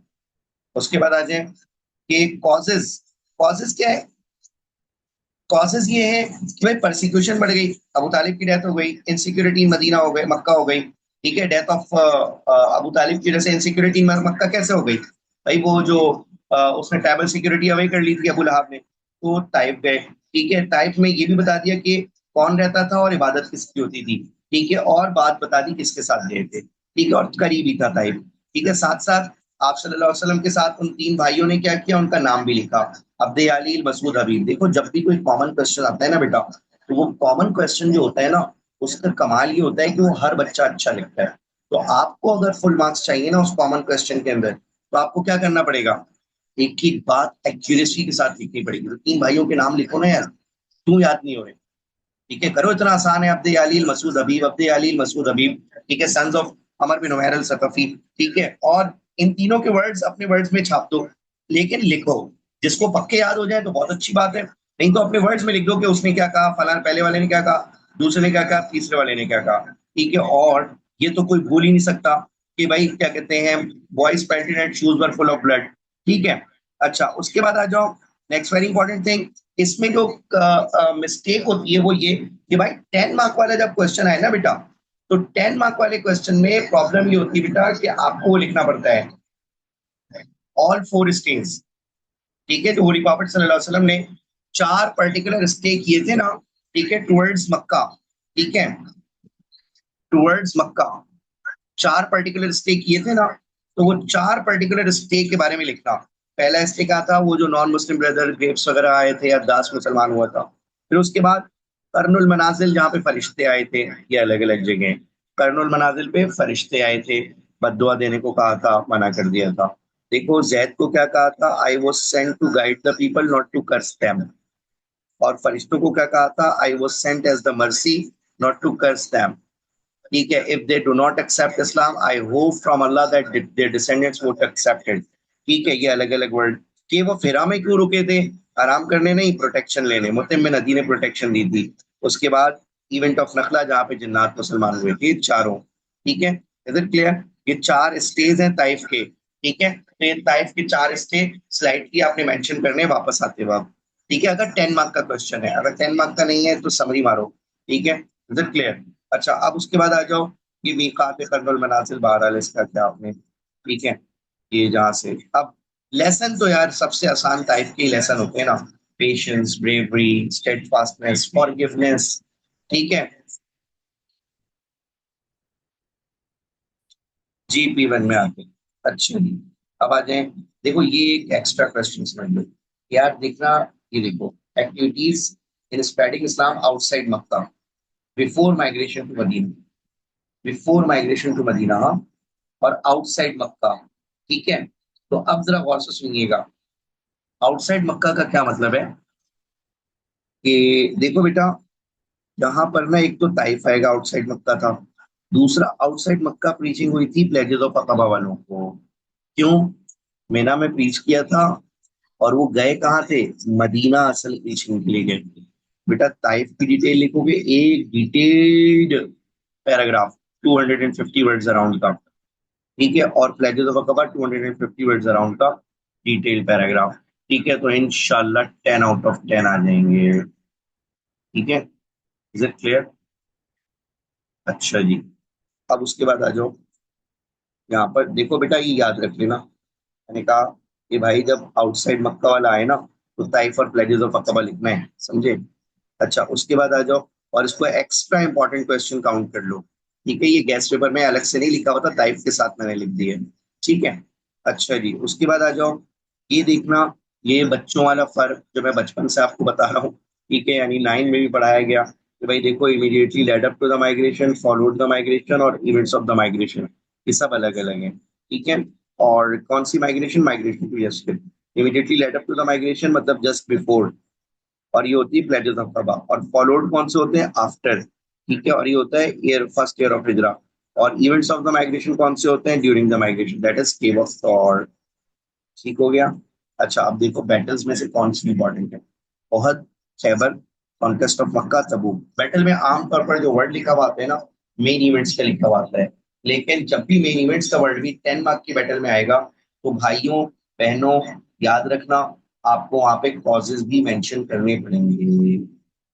उसके बाद आ जाए कि कॉजेज, कॉजेज क्या है, कॉजेज ये है कि भाई परसिक्यूशन बढ़ गई, अबू तालिब की डेथ हो गई, इनसिक्योरिटी मदीना हो गई, मक्का हो गई। ठीक है, डेथ ऑफ अबू तालिब की वजह से इनसिक्योरिटी मक्का कैसे हो गई, भाई वो जो उसने ट्राइबल सिक्योरिटी अवे कर ली थी अबू लहाब ने, तो ताइफ गए। ठीक है, ताइफ में ये भी बता दिया कि कौन रहता था और इबादत किसकी होती थी। ठीक है, और बात बता दी किसके साथ गए थे। ठीक है, और करीबी था ताइफ। ठीक है, साथ साथ आप सल्लल्लाहु अलैहि वसल्लम के साथ उन तीन भाइयों ने क्या किया, उनका नाम भी लिखा, अब्दे अलील मसूद हबीब। देखो जब भी कोई कॉमन क्वेश्चन आता है ना बेटा, तो वो कॉमन क्वेश्चन जो होता है ना, उसका कमाल ये होता है कि वो हर बच्चा अच्छा लिखता है। तो आपको अगर फुल मार्क्स चाहिए ना उस कॉमन क्वेश्चन के अंदर, तो आपको क्या करना पड़ेगा, एक ही बात एक्यूरेसी के साथ लिखनी पड़ेगी। तो तीन भाइयों के नाम लिखो ना यार, क्यों याद नहीं हो रहे? ठीक है, करो, इतना आसान है। अब्दे अलील मसूद हबीब, अब्दे अलील मसूद हबीब, ठीक है, सन्स ऑफ अमर बिन उमैर अल सकफी। ठीक है, और इन तीनों के वर्ड्स अपने वर्ड्स में छाप दो, लेकिन लिखो। जिसको पक्के याद हो जाए तो बहुत अच्छी बात है, नहीं तो अपने वर्ड्स में लिख दो कि उसने क्या कहा, फलान पहले वाले ने क्या कहा, दूसरे ने क्या कहा, तीसरे वाले ने क्या कहा। ठीक है, और ये तो कोई भूल ही नहीं सकता कि भाई क्या कहते हैं, boys painted and shoes were full of blood. ठीक है, अच्छा उसके बाद आ जाओ, नेक्स्ट वेरी इंपॉर्टेंट थिंग, इसमें जो मिस्टेक होती है वो ये कि भाई 10 मार्क वाला जब क्वेश्चन आए ना बेटा, तो 10 मार्क वाले क्वेश्चन में प्रॉब्लम ये होती है बेटा कि आपको वो लिखना पड़ता है ऑल फोर स्टेज। ठीक है, तो होली प्रॉफिट सल्लल्लाहु अलैहि वसल्लम ने चार पर्टिकुलर स्टे किए थे ना, ठीक है, टुवर्ड्स मक्का। ठीक है, टुवर्ड्स मक्का चार पर्टिकुलर स्टे किए थे ना, तो वो चार पर्टिकुलर स्टे के बारे में लिखना। पहला स्टे क्या था, वो जो नॉन मुस्लिम ब्रदर ग्रेप्स वगैरह आए थे या दास मुसलमान हुआ था। फिर उसके बाद कर्नुल मनाजिल जहाँ पे फरिश्ते आए थे, ये अलग अलग जगह। कर्नुल मनाजिल पे फरिश्ते आए थे, बद्दुआ देने को कहा था, मना कर दिया था। देखो जैद को क्या कहा था, I was sent to guide the people not to curse them. और फरिश्तों को क्या कहा था, I was sent as the mercy not to curse them. ठीक है, if they do not accept Islam I hope from Allah that their descendants would accept it. ठीक है, ये अलग अलग वर्ड। कि वो फिरा में क्यों रुके थे, आराम करने नहीं, प्रोटेक्शन लेने। मुतिम बिन नदी ने प्रोटेक्शन दी थी। उसके बाद इवेंट ऑफ नखला जहाँ पे जिन्नात मुसलमान हुए थे, चारों। ठीक है, इज इट क्लियर? ये चार स्टेज हैं ताइफ के। ठीक है, तो ये ताइफ के चार स्टे स्लाइड की आपने मेंशन करने हैं वापस आते वक्त। ठीक है, अगर 10 मार्क का क्वेश्चन है, अगर 10 मार्क का नहीं है तो समरी मारो। ठीक है, इज इट क्लियर? अच्छा, अब उसके बाद आ जाओ, ये मीकात कर्नुल मनाजिल बहरहाल इसका क्या आपने, ठीक है, ये जहाँ से अब लेसन तो यार सबसे आसान टाइप के लेसन होते हैं ना, पेशेंस, ब्रेवरी, स्टेडफास्टनेस, फॉरगिवनेस। ठीक है, GP1 में आते हैं। अच्छा जी, अब आ जाए, देखो ये एक एक्स्ट्रा क्वेश्चन समझ लो यार, देखना, ये देखो, activities in spreading Islam outside Mecca before migration to Medina, before migration to Medina, हाँ, और आउटसाइड मक्का। ठीक है, तो अब जरा गौर से सुनिएगा, आउटसाइड मक्का का क्या मतलब है कि देखो बेटा, यहाँ पर ना एक तो ताइफ आएगा, आउटसाइड मक्का था। दूसरा, आउटसाइड मक्का प्रीचिंग हुई थी प्लेजेस ऑफ अकबा वालों को। क्यों? मेना में प्रीच किया था, और वो गए कहाँ थे, मदीना असल प्रीचिंग के लिए गए थे। बेटा ताइफ की डिटेल लिखोगे, एक डिटेल्ड पैराग्राफ 250 वर्ड्स अराउंड का। ठीक है, और प्लेजेस ऑफ अकबा 250 वर्ड्स अराउंड का डिटेल पैराग्राफ। ठीक है, तो इंशाल्लाह 10 आउट ऑफ 10 आ जाएंगे। ठीक है, इज इट क्लियर? अच्छा जी, अब उसके बाद आ जाओ, यहाँ पर देखो बेटा, ये याद रख लेना, मैंने कहा कि भाई जब आउटसाइड मक्का वाला आए ना, तो ताइफ और प्लेजेस ऑफ अकबा लिखना है, समझे? अच्छा, उसके बाद आ जाओ, और इसको एक्स्ट्रा इंपॉर्टेंट क्वेश्चन काउंट कर लो। ठीक है, ये गेस्ट पेपर में अलग से नहीं लिखा हुआ था, ताइफ के साथ मैंने लिख दिया है। ठीक है, अच्छा जी, उसके बाद आ जाओ, ये देखना, ये बच्चों वाला फर्क जो मैं बचपन से आपको बता रहा हूँ, ठीक है, यानी 9 में भी पढ़ाया गया कि भाई देखो, immediately led up to the migration, followed the migration, और इवेंट्स ऑफ द माइग्रेशन, ये सब अलग अलग है। ठीक है, और कौन सी migration, migration to Yathrib, immediately led up to the migration मतलब जस्ट बिफोर, और ये होती है प्लेजेस ऑफ तबा। और फॉलोड कौन से होते हैं, आफ्टर। ठीक है, और ये होता है ईयर, फर्स्ट ईयर ऑफ हिजरा। और इवेंट्स ऑफ द माइग्रेशन कौन से होते हैं, during the migration, that is cave of Thor. ठीक हो गया? अच्छा, अब देखो बैटल्स में से कौन सी इंपॉर्टेंट है, Uhud, Khyber, conquest of Mecca, तबूक। Battle में आमतौर पर जो वर्ड लिखा हुआ आता है ना, मेन इवेंट्स का लिखा हुआ आता है। लेकिन जब भी मेन इवेंट्स का वर्ड भी 10 मार्क की बैटल में आएगा, तो भाइयों बहनों याद रखना, आपको वहां पे कॉजेज भी मेंशन करने पड़ेंगे।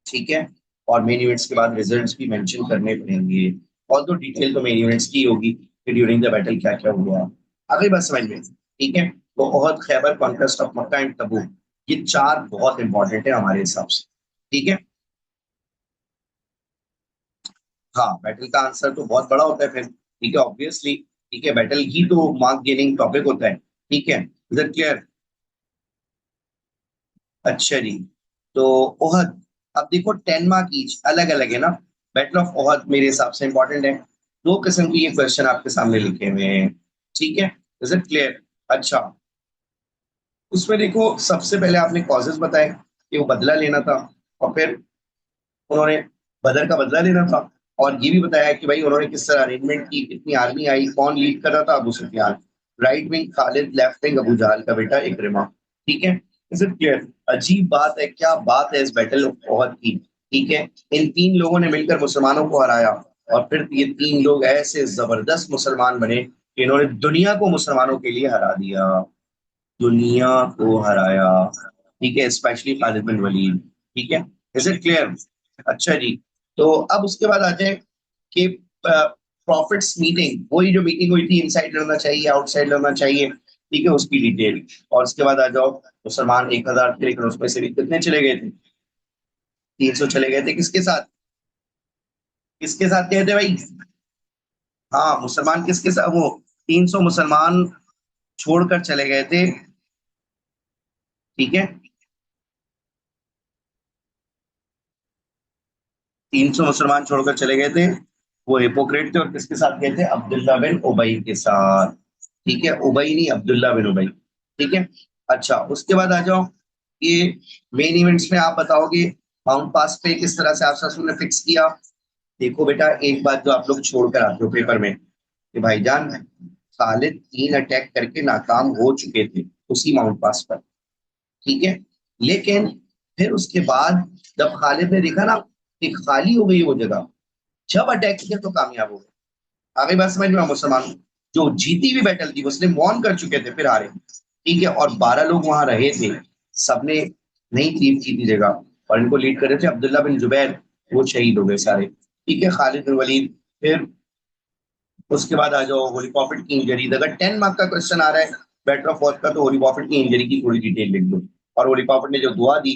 ठीक है, और मेन इवेंट्स के बाद रिजल्ट्स भी मेंशन करने पड़ेंगे। और तो डिटेल तो मेन इवेंट्स की होगी कि ड्यूरिंग द बैटल क्या क्या हुआ। अगली बात समझ में? ठीक है, तो Uhud, Khyber, conquest of Mecca and तबूक, ये चार बहुत इंपॉर्टेंट है हमारे हिसाब से। ठीक है, हाँ, बैटल का आंसर तो बहुत बड़ा होता है फिर। ठीक है, ऑब्वियसली ठीक है, बैटल ही तो मार्क गेनिंग टॉपिक होता है। ठीक है, इज इट क्लियर? अच्छा जी। तो ओहद, अब देखो 10 मार्क ईच, अलग अलग है ना। बैटल ऑफ ओहद मेरे हिसाब से इंपॉर्टेंट है। दो किस्म की ये क्वेश्चन आपके सामने लिखे हुए हैं। ठीक है, इज इट क्लियर? अच्छा, उसमें देखो सबसे पहले आपने कॉजेज बताए कि वो बदला लेना था, और फिर उन्होंने बदर का बदला लेना था, और ये भी बताया कि भाई उन्होंने किस तरह अरेंजमेंट की, कितनी आर्मी आई, कौन लीड कर रहा था, Abu Sufyan. Right wing Khalid, left wing Abu Jahl का बेटा इकरिमा। ठीक है, इज इट क्लियर? अजीब बात है, क्या बात है इस बैटल ऑफ ओहद की। ठीक है, इन तीन लोगों ने मिलकर मुसलमानों को हराया, और फिर ये तीन लोग ऐसे जबरदस्त मुसलमान बने कि इन्होंने दुनिया को मुसलमानों के लिए हरा दिया, दुनिया को हराया। ठीक है, स्पेशली खालिद बिन वलीद। ठीक है, इज इट क्लियर? अच्छा जी। तो अब उसके बाद आते हैं कि प्रॉफिट्स मीटिंग, वही जो मीटिंग हुई थी, इनसाइड लड़ना चाहिए आउटसाइड लड़ना चाहिए, ठीक है, उसकी डिटेल। और उसके बाद आ जाओ, मुसलमान 1,000 थे, लेकिन उसमें से भी कितने चले गए थे? 300 चले गए थे। किसके साथ? किसके साथ गए थे भाई? हाँ, मुसलमान किसके साथ, वो 300 मुसलमान छोड़कर चले गए थे। ठीक है, 300 मुसलमान छोड़कर चले गए थे, वो हिपोक्रेट थे, और किसके साथ गए थे? अब्दुल्ला बिन उबई के साथ। ठीक है, उबई नहीं, अब्दुल्ला बिन उबई। ठीक है। अच्छा, उसके बाद आ जाओ, ये मेन इवेंट्स में आप बताओगे माउंट पास पे किस तरह से आप ने फिक्स किया। देखो बेटा, एक बात जो आप लोग छोड़कर आते हो पेपर में, कि भाईजान खालिद 3 अटैक करके नाकाम हो चुके थे उसी माउंट पास पर। ठीक है, लेकिन फिर उसके बाद जब खालिद ने देखा ना कि खाली हो गई वो जगह, जब अटैक किया तो कामयाब हो गए। आगे बात समझ में? मुसलमान जो जीती हुई बैटल थी, मुस्लिम वॉन कर चुके थे, फिर हारे। ठीक है, और 12 लोग वहां रहे थे, सबने नहीं क्लीन की थी जगह, और इनको लीड कर रहे थे अब्दुल्ला बिन जुबैर, वो शहीद हो गए सारे। ठीक है, खालिद बिन वलीद। फिर उसके बाद आ जाओ होली प्रॉफिट की इंजरी। अगर 10 मार्क का क्वेश्चन आ रहा है बैटर ऑफ वॉर का, तो होली प्रॉफिट की इंजरी की थोड़ी डिटेल लिख दो। और होली प्रॉफिट ने जो दुआ दी,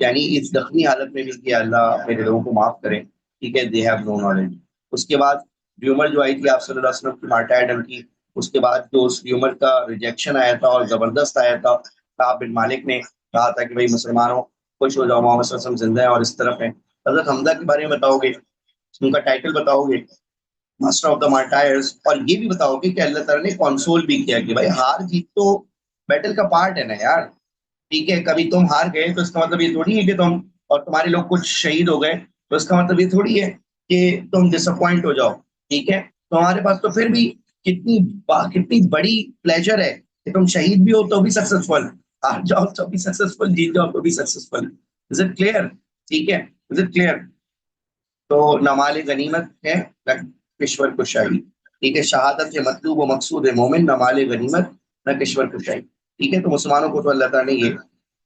यानी इस जख्मी हालत में भी, कि अल्लाह मेरे लोगों को माफ करें। ठीक है, दे हैव नो नॉलेज। उसके बाद र्यूमर जो आई थी आप सल्लल्लाहु अलैहि वसल्लम की मार्टायरडम की, उसके बाद जो उस र्यूमर का रिजेक्शन आया था और जबरदस्त आया था, काब बिन मालिक ने कहा था कि भाई मुसलमानों खुश हो जाओ, मोहम्मद सल्लल्लाहु अलैहि वसल्लम जिंदा है और इस तरफ है। हजरत हमजा के बारे में बताओगे, उनका टाइटल बताओगे, मास्टर ऑफ द मार्टायर्स, और ये भी बताओगे कि अल्लाह ताला ने कंसोल भी किया कि भाई हार जीत तो बैटल का पार्ट है ना यार। ठीक है, कभी तुम हार गए तो इसका मतलब ये थोड़ी है कि तुम, और तुम्हारे लोग कुछ शहीद हो गए तो इसका मतलब ये थोड़ी है कि तुम डिसअपॉइंट हो जाओ। ठीक है, तो हमारे पास तो फिर भी कितनी बड़ी प्लेजर है कि तुम शहीद भी हो तो भी सक्सेसफुल, हार जाओ तो भी सक्सेसफुल, जीत जाओ तो भी सक्सेसफुल। Is it clear? ठीक है, इज इट क्लियर? तो नमाल गनीमत है न किश्वर कुशाई। ठीक है, शहादत है मतलूब व मकसूद है मोमिन, नमाल गनीमत न किश्वर कुशाई। ठीक है, तो मुसलमानों को तो अल्लाह ताला ने ये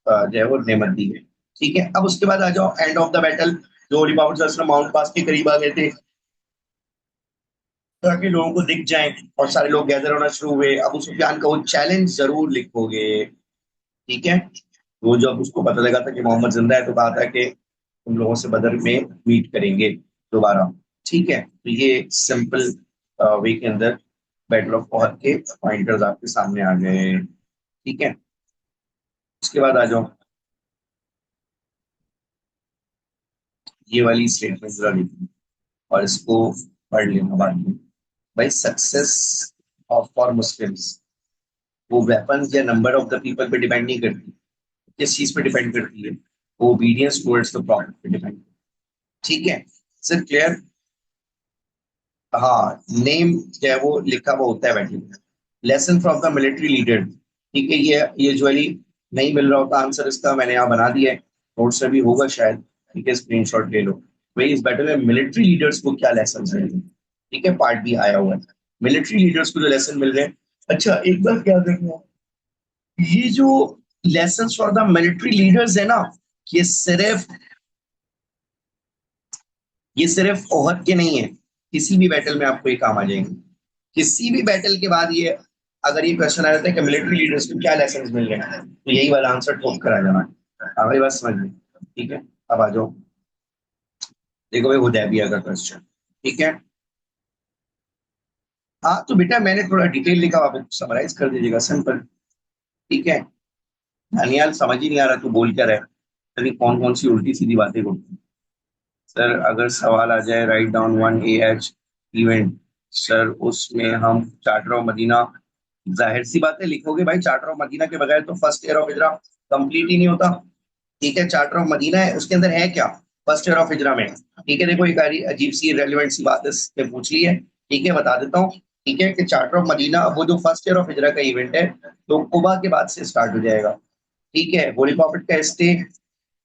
जो है वो नेमत दी है। ठीक है, अब उसके बाद आ जाओ एंड ऑफ द बैटल, जो होली प्रॉफिट माउंट पास के करीब आ गए थे, ताकि लोगों को दिख जाए, और सारे लोग गैदर होना शुरू हुए। अबू सुफियान का वो चैलेंज जरूर लिखोगे। ठीक है, वो जब उसको पता लगा था कि मोहम्मद जिंदा है, तो कहा था कि तुम लोगों से बदर में मीट करेंगे दोबारा। ठीक है, तो ये सिंपल वे के अंदर बैटल ऑफ ओहद के पॉइंटर्स आपके सामने आ गए। ठीक है, उसके बाद आ जाओ, ये वाली स्टेटमेंट जरा लिखना और इसको पढ़ लेना बाद में। भाई सक्सेस ऑफ फॉर मुस्लिम्स वो वेपन्स या नंबर ऑफ द पीपल पे डिपेंड नहीं करती। किस चीज पे डिपेंड करती है? ओबीडियंस टुवर्ड्स द प्रॉफिट पे डिपेंड। ठीक है, सर क्लियर? हाँ, नेम जो है वो लिखा हुआ होता है बैटल में। Lesson from the military leader. ठीक है, ये यूजुअली नहीं मिल रहा होता आंसर इसका, मैंने यहाँ बना दिया है, नोट्स में भी होगा शायद। ठीक है, स्क्रीनशॉट ले लो। भाई इस बैटल में मिलिट्री लीडर्स को क्या लेसन मिल रहे हैं? ठीक है, पार्ट भी आया हुआ है, मिलिट्री लीडर्स को जो लेसन मिल रहे हैं। अच्छा, एक बात क्या देखना, ये जो lesson for the military leaders है ना, ये सिर्फ ये सिर्फ ओहद के नहीं है, किसी भी बैटल में आपको ये काम आ जाएंगे। किसी भी बैटल के बाद ये, अगर ये क्वेश्चन आ जाता है कि मिलिट्री लीडर्स को क्या लेसन मिल रहे हैं, तो यही वाला आंसर ठोक कर आ जाना है। हमारी बात समझ में? ठीक है, अब आ जाओ, देखो भाई हुदैबिया का क्वेश्चन। ठीक है, हाँ तो बेटा मैंने थोड़ा डिटेल लिखा, आप समराइज कर दीजिएगा, सिंपल। ठीक है। धनियाल समझ ही नहीं आ रहा तू बोल क्या रहा है, यानी कौन कौन सी उल्टी सीधी बातें करती है। सर अगर सवाल आ जाए write down one A H event, sir उसमें हम चार्टर ऑफ मदीना, जाहिर सी बात है लिखोगे भाई, चार्टर ऑफ मदीना के बगैर तो फर्स्ट ईयर ऑफ हिजरा कंप्लीट ही नहीं होता। ठीक है, चार्टर ऑफ मदीना है, उसके अंदर है क्या, फर्स्ट ईयर ऑफ हिजरा में। ठीक है, देखो एक अजीब सी रेलिवेंट सी बात इसने पूछ ली है। ठीक है, बता देता हूँ। ठीक है, कि चार्टर ऑफ मदीना वो जो फर्स्ट ईयर ऑफ हिजरा का इवेंट है, तो कुबा के बाद से स्टार्ट हो जाएगा। ठीक है, होली प्रॉफिट का स्टे,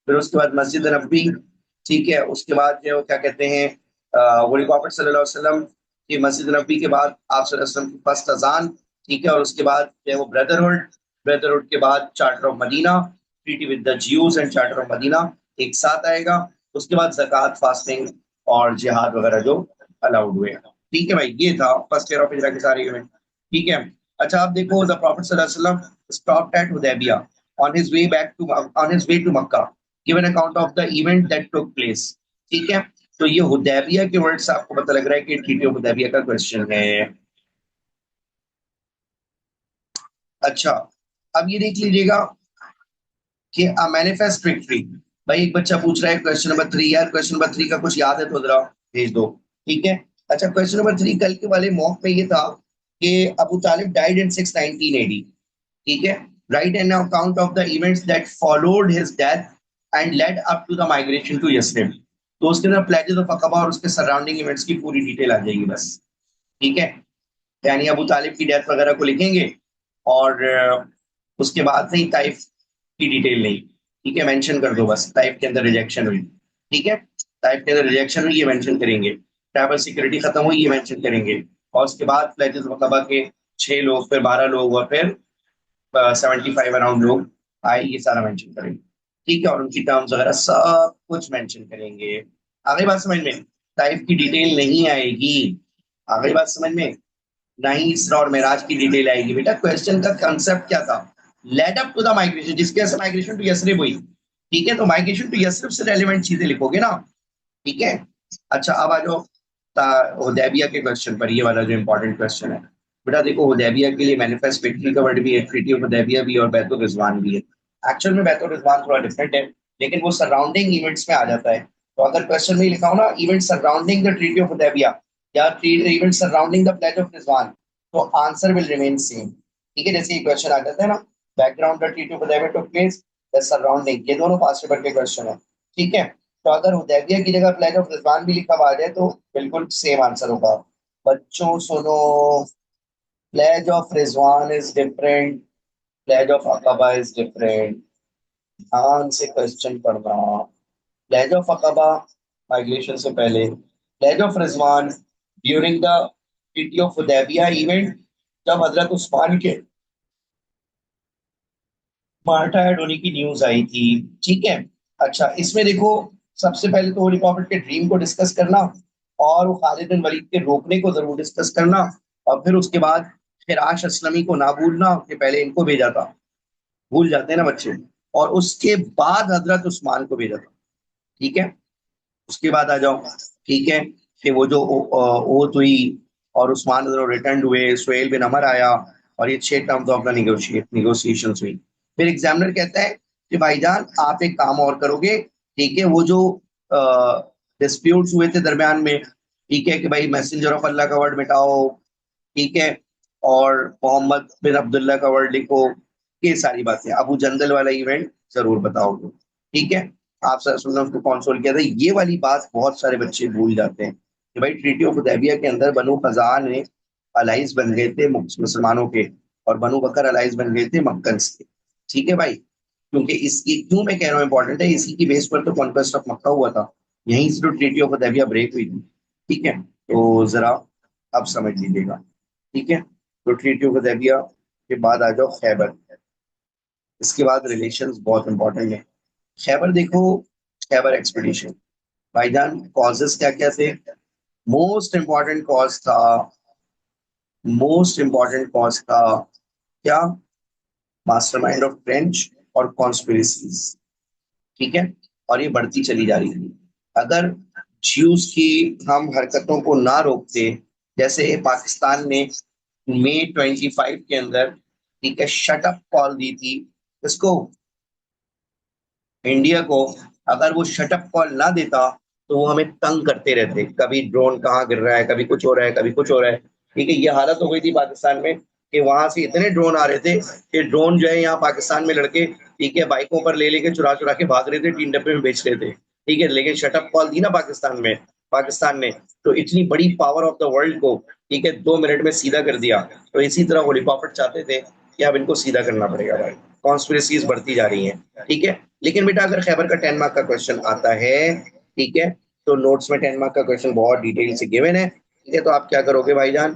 फिर उसके बाद मस्जिद नबी। ठीक है, उसके बाद जो क्या कहते हैं, होली प्रॉफिट सल्लल्लाहु अलैहि वसल्लम की मस्जिद नबी के बाद आप सल्लल्लाहु अलैहि वसल्लम की फर्स्ट अजान। ठीक है, और उसके बाद जो है वो ब्रदरहुड, ब्रदरहुड के बाद charter of Medina, treaty with the Jews and charter of Medina एक साथ आएगा। उसके बाद जक़ात, फास्टिंग और जिहाद वगैरह जो अलाउड हुए। ठीक है भाई, ये था फर्स्ट ईयर ऑफ हिजरा के सारे इवेंट। ठीक है। अच्छा आप देखो, द प्रॉफिट सल्लल्लाहु अलैहि वसल्लम stopped at Hudaibiya on his way back to on his way to Makkah, give an account of the event that took place। ठीक है, तो ये हुदैबिया के वर्ड से आपको पता लग रहा है कि ट्रीटी ऑफ हुदैबिया का क्वेश्चन है। अच्छा, अब ये देख लीजिएगा कि अ मैनिफेस्ट विक्ट्री। भाई एक बच्चा पूछ रहा है क्वेश्चन नंबर 3, यार क्वेश्चन नंबर 3 का कुछ याद है तो जरा भेज दो। ठीक है। अच्छा क्वेश्चन नंबर 3 कल के वाले मॉक में ये था कि Abu Talib died in 619 AD. ठीक है, write an account of the events that followed his death and led up to the migration to Yathrib. तो उसके अंदर प्लेजेस ऑफ अकबा और उसके सराउंडिंग इवेंट्स की पूरी डिटेल आ जाएगी बस। ठीक है, यानी अबू तालिब की डेथ वगैरह को लिखेंगे, और उसके बाद नहीं, ताइफ की डिटेल नहीं। ठीक है, मेंशन कर दो बस, ताइफ के अंदर रिजेक्शन हुई। ठीक है, ताइफ के अंदर रिजेक्शन हुई, ये मेंशन करेंगे। ट्रैवल सिक्योरिटी खत्म हुई, ये मेंशन करेंगे। और उसके बाद प्लेजेस मुतबा के 6 लोग, फिर 12 लोग, और फिर 75 अराउंड लोग आए, ये सारा मेंशन करेंगे। ठीक है, और उनकी टर्म्स वगैरह सब कुछ मेंशन करेंगे। आगे बात समझ में, ताइफ की डिटेल नहीं आएगी। आगे बात समझ में, ना ही इसरा और मेराज की डिटेल आएगी। बेटा क्वेश्चन का कंसेप्ट क्या था, led up to the migration, जिसके वजह से माइग्रेशन टू यसरिब हुई। ठीक है, तो माइग्रेशन टू यसरिब से रेलिवेंट चीजें लिखोगे ना। ठीक है। अच्छा अब आ जाओ हुदैबिया के क्वेश्चन पर, ये वाला जो इंपॉर्टेंट क्वेश्चन है। बेटा देखो, हुदैबिया के लिए मैनिफेस्ट विक्ट्री का वर्ड भी है, ट्रीटी ऑफ हुदैबिया भी, और बैतुल रिजवान भी है। एक्चुअल में बैतुल रिजवान थोड़ा डिफरेंट है, लेकिन वो सराउंडिंग इवेंट्स में आ जाता है। तो अगर क्वेश्चन में लिखा हो ना event surrounding the treaty of Hudaybiyah या event surrounding the pledge of Ridwan, तो आंसर विल रिमेन सेम। ठीक है, जैसे ये क्वेश्चन आ जाता है ना, background the treaty of Hudaibiya took place, the surrounding, ये दोनों पास्ट पेपर के क्वेश्चन है। ठीक है, तो अगर हुदैबिया की जगह प्लेज ऑफ रिजवान भी लिखा हुआ आ जाए तो बिल्कुल सेम आंसर होगा। बच्चों सुनो, pledge of Ridwan is different, pledge of Aqaba is different. ध्यान से क्वेश्चन पढ़ना। प्लेज ऑफ अकबा माइग्रेशन से पहले, pledge of Rizwan during the treaty of Hudaibiya event, जब हजरत उस्मान के मार्टायर्ड होने की न्यूज आई थी। ठीक है। अच्छा इसमें देखो, सबसे पहले तो होली प्रॉफिट के ड्रीम को डिस्कस करना, और वो खालिद बिन वलीद के रोकने को जरूर डिस्कस करना, और फिर उसके बाद फिराश असलमी को ना भूलना कि पहले इनको भेजा था, भूल जाते हैं ना बच्चे, और उसके बाद हजरत उस्मान को भेजा था। ठीक है, उसके बाद आ जाओ। ठीक है, कि वो जो ओथ हुई और उस्मान रिटर्न हुए, सुहेल बिन अमर आया, और ये 6 टर्म्स ऑफ द निगोशिएशन हुई। फिर एग्जामिनर कहता है कि भाईजान आप एक काम और करोगे। ठीक है, वो जो डिस्प्यूट्स हुए थे दरमियान में, ठीक है, कि भाई मैसेंजर ऑफ अल्लाह का वर्ड मिटाओ। ठीक है, और मोहम्मद बिन अब्दुल्ला का वर्ड लिखो, ये सारी बातें, अबू जंदल वाला इवेंट जरूर बताओगे। ठीक है, आप सर उसको कॉन्सोल किया था, ये वाली बात बहुत सारे बच्चे भूल जाते हैं कि भाई ट्रीटी ऑफ हुदैबिया के अंदर बनु खज़ा ने अलाइज बन गए थे मुसलमानों के, और बनु बकर अलाइज बन गए थे मक्कन से। ठीक है भाई, क्योंकि इसकी क्यों मैं कह रहा हूँ इंपॉर्टेंट है, इसी की बेस पर तो कॉन्क्वेस्ट ऑफ मक्का हुआ था, यहीं से तो ट्रीटी ऑफ हुदैबिया ब्रेक हुई थी। ठीक है, तो जरा अब समझ लीजिएगा। ठीक है, तो ट्रीटी ऑफ हुदैबिया के बाद आ जाओ खैबर, इसके बाद रिलेशंस बहुत इंपॉर्टेंट है। खैबर देखो, खैबर एक्सपीडिशन, भाईजान कॉजेस क्या क्या थे। मोस्ट इंपॉर्टेंट कॉज था, मोस्ट इंपॉर्टेंट कॉज था क्या, मास्टरमाइंड ऑफ फ्रेंच और कॉन्स्पिरेसीज। ठीक है, और ये बढ़ती चली जा रही थी। अगर ज्यूस की हम हरकतों को ना रोकते, जैसे पाकिस्तान ने मई 25 के अंदर, ठीक है, शट अप कॉल दी थी इसको, इंडिया को। अगर वो शटअप कॉल ना देता तो वो हमें तंग करते रहते, कभी ड्रोन कहाँ गिर रहा है, कभी कुछ हो रहा है, कभी कुछ हो रहा है। ठीक है, ये हालत हो गई थी पाकिस्तान में कि वहां से इतने ड्रोन आ रहे थे कि ड्रोन जो है यहाँ पाकिस्तान में लड़के, ठीक है, बाइकों पर ले लेके चुरा चुरा के भाग रहे थे, तीन डब्बे में बेच रहे थे। ठीक है, लेकिन शटअप कॉल दी ना पाकिस्तान ने, तो इतनी बड़ी पावर ऑफ द वर्ल्ड को, ठीक है, 2 मिनट में सीधा कर दिया। तो इसी तरह होली प्रॉफिट चाहते थे कि अब इनको सीधा करना पड़ेगा भाई, कॉन्स्पिरेसीज बढ़ती जा रही हैं। ठीक है, लेकिन बेटा अगर खैबर का 10 मार्क का क्वेश्चन आता है, ठीक है, तो नोट्स में 10 मार्क का क्वेश्चन बहुत डिटेल से गिवन है। ठीक है, तो आप क्या करोगे भाईजान,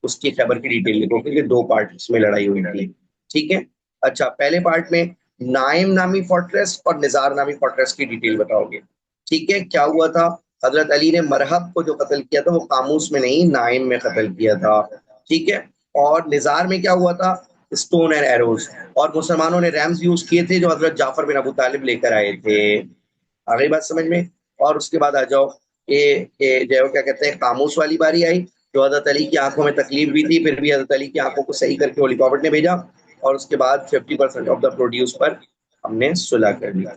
उसकी खैबर की डिटेल लिखोगे कि 2 पार्ट में लड़ाई हुई थी। ठीक है, अच्छा, पहले पार्ट में नाइम नामी फोर्ट्रेस और निजार नामी फोर्ट्रेस की डिटेल बताओगे। ठीक है, क्या हुआ था, हजरत अली ने मरहब को जो कत्ल किया था वो कामूस में नहीं, नाइम में कत्ल किया था। ठीक है, और निजार में क्या हुआ था, स्टोन एंड एरोज, और मुसलमानों ने रैम्स यूज किए थे जो हजरत जाफर बिन अबू तालिब लेकर आए थे। आ गई बात समझ में। और उसके बाद आ जाओ, ये जो है वो क्या कहते हैं, खामोश वाली बारी आई, जो हजरत अली की आंखों में तकलीफ भी थी, फिर भी हजरत अली की आंखों को सही करके होली प्रॉफिट ने भेजा, और उसके बाद 50% ऑफ द प्रोड्यूस पर हमने सुलह कर दिया।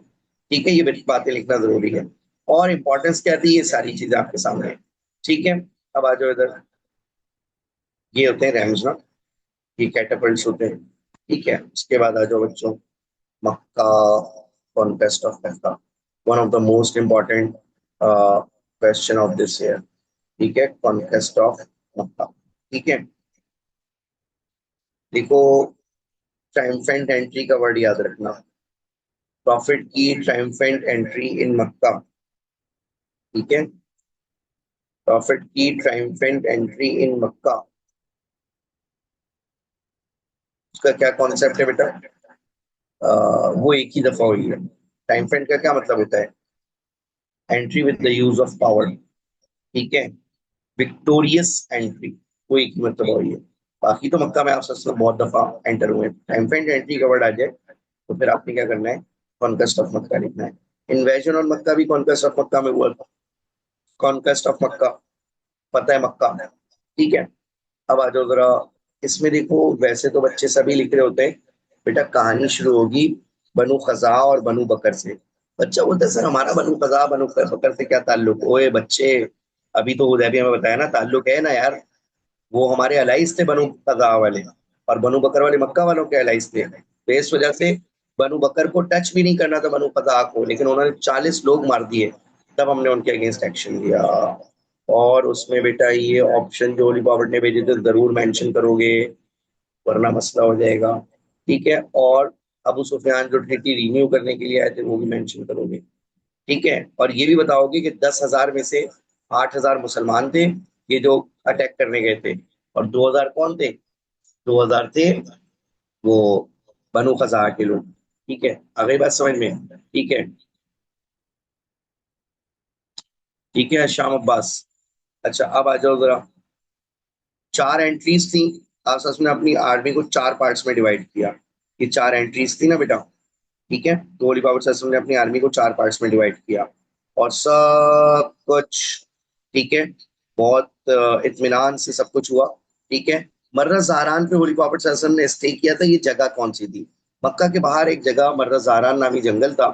ठीक है, ये बातें लिखना जरूरी है। और इंपॉर्टेंस क्या थी, ये सारी चीजें आपके सामने हैं। ठीक है, अब आ जाओ इधर, ये होते हैं रैम्स ना, ये कैटापल्ट्स होते हैं। ठीक है, उसके बाद आ जाओ बच्चों, Mecca, conquest of Mecca, one of the most important question of this year. ठीक है, कॉन्क्वेस्ट ऑफ मक्का। ठीक है, देखो, ट्रायम्फेंट एंट्री का वर्ड याद रखना, प्रॉफिट की ट्रायम्फेंट एंट्री इन मक्का। ठीक है, प्रॉफिट की ट्रायम्फेंट एंट्री इन मक्का, उसका क्या कॉन्सेप्ट है बेटा, वो एक ही दफा हुई है। ट्रायम्फेंट का क्या मतलब होता है, entry with the use of power. ठीक है, विक्टोरियस एंट्री, वो एक ही मतलब हुई है। बाकी तो मक्का में आप सच में बहुत दफा एंटर हुए, ट्रायम्फेंट एंट्री का वर्ड आ जाए तो फिर आपने क्या करना है, कॉन्क्वेस्ट ऑफ मक्का लिखना है। इन्वेजन ऑन मक्का भी कॉन्क्वेस्ट ऑफ मक्का में हुआ था, कॉन्क्वेस्ट ऑफ मक्का, पता है मक्का। ठीक है, अब आ जाओ जरा, इसमें देखो, वैसे तो बच्चे सभी लिख रहे होते हैं, बेटा कहानी शुरू होगी बनु खजा और बनु बकर से। बच्चा बोलता है सर हमारा बनु खजा बनु बकर से क्या ताल्लुक, ओए बच्चे, अभी तो हुदैबिया में बताया ना, ताल्लुक है ना यार, वो हमारे अलाइज थे बनु कज़ा वाले, और बनु बकर वाले मक्का वालों के अलाइज थे, तो इस वजह से बनु बकर को टच भी नहीं करना था बनु कज़ा को, लेकिन उन्होंने 40 लोग मार दिए, तब हमने उनके अगेंस्ट एक्शन लिया। और उसमें बेटा ये ऑप्शन जो ओली पॉवर्ट ने भेजे थे जरूर मेंशन करोगे, वरना मसला हो जाएगा। ठीक है, और अबू सुफियान जो ट्रिटी रिन्यू करने के लिए आए थे वो भी मेंशन करोगे। ठीक है, और ये भी बताओगे कि 10,000 में से 8,000 मुसलमान थे, ये जो अटैक करने गए थे, और 2,000 कौन थे, 2,000 थे वो बनु खज़ा के लोग। ठीक है, आ गई बात समझ में। ठीक है, ठीक है शाम अब्बास। अच्छा, अब आ जाओ जरा, 4 एंट्रीज थी, आसपास में अपनी आर्मी को 4 पार्ट्स में डिवाइड किया, ये 4 एंट्रीज थी ना बेटा। ठीक है, तो होली बाबर सल्लल्लाहु अलैहि वसल्लम ने अपनी आर्मी को 4 पार्ट्स में डिवाइड किया, और सब कुछ, ठीक है, बहुत इत्मीनान से सब कुछ हुआ। ठीक है, मर्रा ज़हरान पे होली प्रॉफिट सल्लल्लाहु अलैहि वसल्लम ने स्टे किया था, ये जगह कौन सी थी, मक्का के बाहर एक जगह मर्रा ज़हरान नामी जंगल था,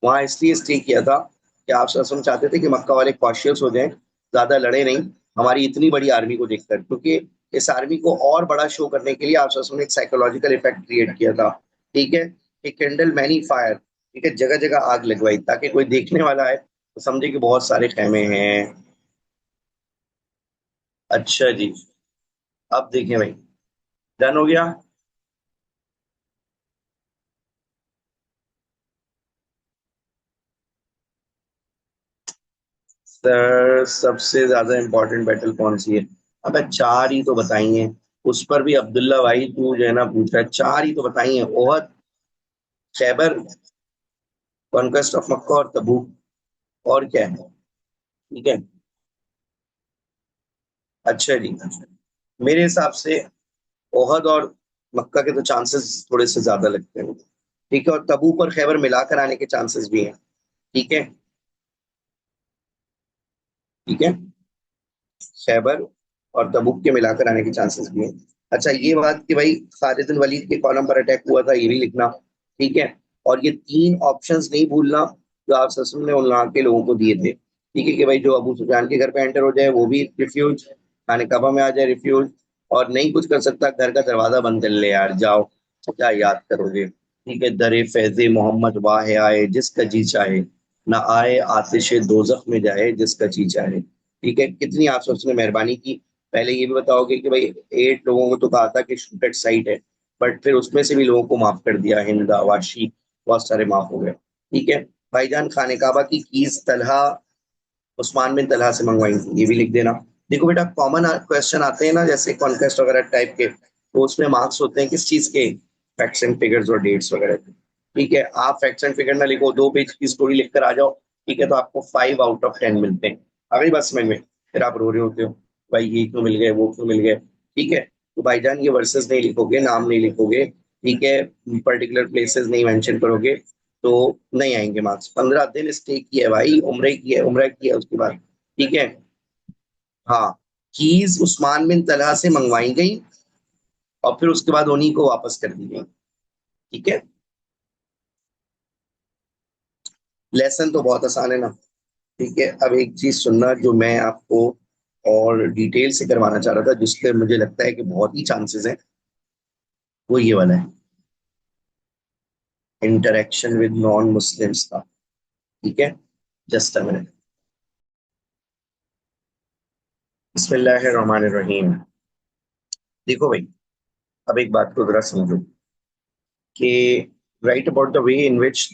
वहां इसलिए स्टे किया था कि आप सल्लल्लाहु अलैहि वसल्लम चाहते थे कि मक्का वाले कॉशियस हो जाएं, ज्यादा लड़े नहीं हमारी इतनी बड़ी आर्मी को देखकर, क्योंकि इस आर्मी को और बड़ा शो करने के लिए आप सल्लल्लाहु अलैहि वसल्लम ने एक साइकोलॉजिकल इफेक्ट क्रिएट किया था। ठीक है, कि कैंडल मैनी फायर, ठीक है, जगह जगह आग लगवाई ताकि कोई देखने वाला है तो समझे कि बहुत सारे खेमे हैं। अच्छा जी, अब देखें भाई, डन हो गया। सर सबसे ज्यादा इंपॉर्टेंट बैटल कौन सी है, अब 4 ही तो बताइए, उस पर भी अब्दुल्ला भाई तू जो है ना पूछ रहा है, 4 ही तो बताइए, ओहद, खैबर, कॉन्क्वेस्ट ऑफ मक्का और तबूक, और क्या है। ठीक है, अच्छा जी, मेरे हिसाब से ओहद और मक्का के तो चांसेस थोड़े से ज्यादा लगते हैं। ठीक है, और तबूक और खैबर मिलाकर आने के चांसेस भी हैं। ठीक है, ठीक है, खैबर और तबूक के मिलाकर आने के चांसेस भी हैं। अच्छा, ये बात कि भाई खालिद बिन वलीद के कॉलम पर अटैक हुआ था, ये भी लिखना। ठीक है। और ये 3 ऑप्शंस नहीं भूलना जो आप ससुर ने उन के लोगों को दिए थे। ठीक है, कि भाई जो अबू सुफियान के घर पे एंटर हो जाए वो भी रिफ्यूज, खाने काबा में आ जाए रिफ्यूज, और नहीं कुछ कर सकता घर का दरवाजा बंद कर ले यार, जाओ क्या याद करोगे। ठीक है, दरे फैज़े मोहम्मद वाह आए जिसका जी चाहे, ना आए आतिश दोजख में जाए जिसका जी चाहे। ठीक है, कितनी आप सबसे मेहरबानी की। पहले ये भी बताओगे कि भाई 8 लोगों को तो कहा था कि शूटेड साइट है, बट फिर उसमें से भी लोगों को माफ कर दिया, हिंद आवाशी बहुत सारे माफ हो गए। ठीक है। भाईजान खाने काबा की कीज तलहा उस्मान बिन तलहा से मंगवाई थी, ये भी लिख देना। देखो बेटा, कॉमन क्वेश्चन आते हैं ना जैसे कॉन्क्वेस्ट वगैरह टाइप के, तो उसमें मार्क्स होते हैं किस चीज के, फैक्ट्स एंड फिगर्स और डेट्स वगैरह के। ठीक है, आप फैक्ट्स एंड फिगर ना लिखो, 2 पेज की स्टोरी लिखकर आ जाओ। ठीक है, तो आपको 5 आउट ऑफ 10 मिलते हैं। अगली बात समझ में, फिर आप रो रहे होते हो भाई ये क्यों मिल गए वो क्यों मिल गए। ठीक है, तो भाईजान ये वर्सेस नहीं लिखोगे, नाम नहीं लिखोगे, ठीक है, पर्टिकुलर प्लेसेस नहीं मेंशन करोगे, तो नहीं आएंगे मार्क्स। 15 दिन स्टे किया है भाई, उम्र की है, उम्र की है उसके बाद। ठीक है। हाँ, कीज उस्मान बिन तलहा से मंगवाई गई और फिर उसके बाद उन्हीं को वापस कर दी गई। ठीक है, लेसन तो बहुत आसान है ना। ठीक है, अब एक चीज सुनना जो मैं आपको और डिटेल से करवाना चाह रहा था, जिसके मुझे लगता है कि बहुत ही चांसेस हैं, वो ये वाला है, इंटरेक्शन विद नॉन मुस्लिम्स का। ठीक है, जस्ट अ मिनट। बिस्मिल्लाहिर्रहमानिर्रहीम। देखो भाई, अब एक बात को जरा समझो कि write about the way in which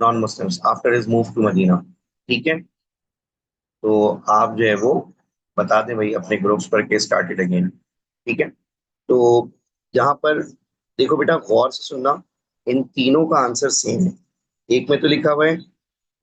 non-Muslims after his move to Medina। ठीक है, तो आप जो है वो बता दें भाई अपने ग्रुप्स पर के स्टार्टेड अगेन। ठीक है, तो यहाँ पर देखो बेटा, गौर से सुनना, इन तीनों का आंसर सेम है। एक में तो लिखा हुआ है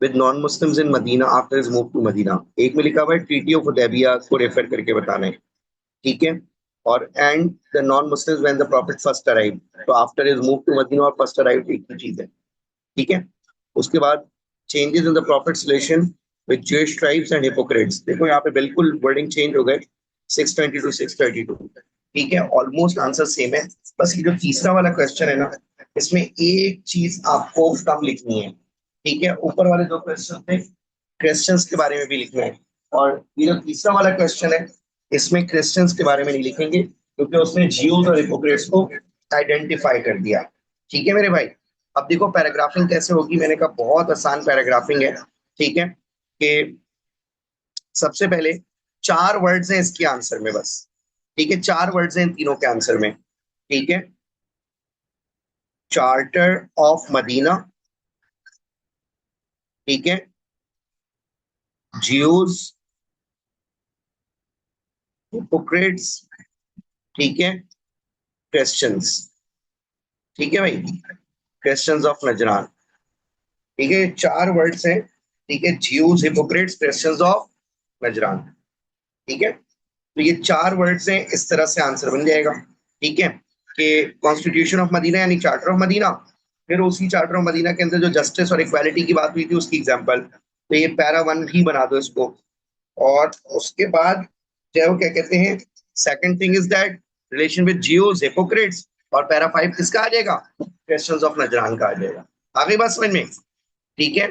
with non Muslims in Medina after his move to Medina, एक में लिखा हुआ है ट्रीटी ऑफ हुदैबिया को रेफर करके बताना है। ठीक है, और and the non Muslims when the prophet first arrive, तो after his move to Medina और फर्स्ट अराइव एक ही चीज है। ठीक है, उसके बाद changes in the prophet's relation with Jewish tribes and hypocrites, देखो यहाँ पे बिल्कुल वर्डिंग चेंज हो गए, 620 टू 632। ठीक है, ऑलमोस्ट आंसर सेम है। बस ये जो तीसरा वाला क्वेश्चन है ना, इसमें एक चीज आपको कम लिखनी है। ठीक है, ऊपर वाले 2 क्वेश्चन थे, क्रिश्चियंस के बारे में भी लिखना है, और ये जो तीसरा वाला क्वेश्चन है, इसमें क्रिश्चियंस के बारे में नहीं लिखेंगे क्योंकि उसने जियोस और हिपोक्रेट्स को आइडेंटिफाई कर दिया। ठीक है मेरे भाई। अब देखो पैराग्राफिंग कैसे होगी, मैंने कहा बहुत आसान पैराग्राफिंग है। ठीक है, कि सबसे पहले 4 वर्ड्स हैं इसके आंसर में बस। ठीक है, 4 वर्ड्स हैं इन तीनों के आंसर में। ठीक है, चार्टर ऑफ मदीना, ठीक है, ज्यूज, हिपोक्रेट्स, ठीक है, क्रिश्चियंस। ठीक है भाई, क्रिश्चियंस ऑफ नजरान। ठीक है, 4 वर्ड्स हैं। ठीक है, ज्यूज, हिपोक्रेट्स, क्रिश्चियंस ऑफ नजरान। ठीक है, तो ये 4 वर्ड्स हैं, इस तरह से आंसर बन जाएगा। ठीक है, कि कॉन्स्टिट्यूशन ऑफ मदीना यानी चार्टर ऑफ मदीना, फिर उसी चार्टर ऑफ मदीना के अंदर जो जस्टिस और इक्वालिटी की बात हुई थी उसकी एग्जांपल, तो ये पैरा 1 ही बना दो इसको। और उसके बाद जो है वो क्या कहते हैं, second thing is that relation with Zeus Hippocrates, और पैरा 5 किसका आ जाएगा, क्वेश्चंस ऑफ नजरान का आ जाएगा। आगे बात समझ में। ठीक है,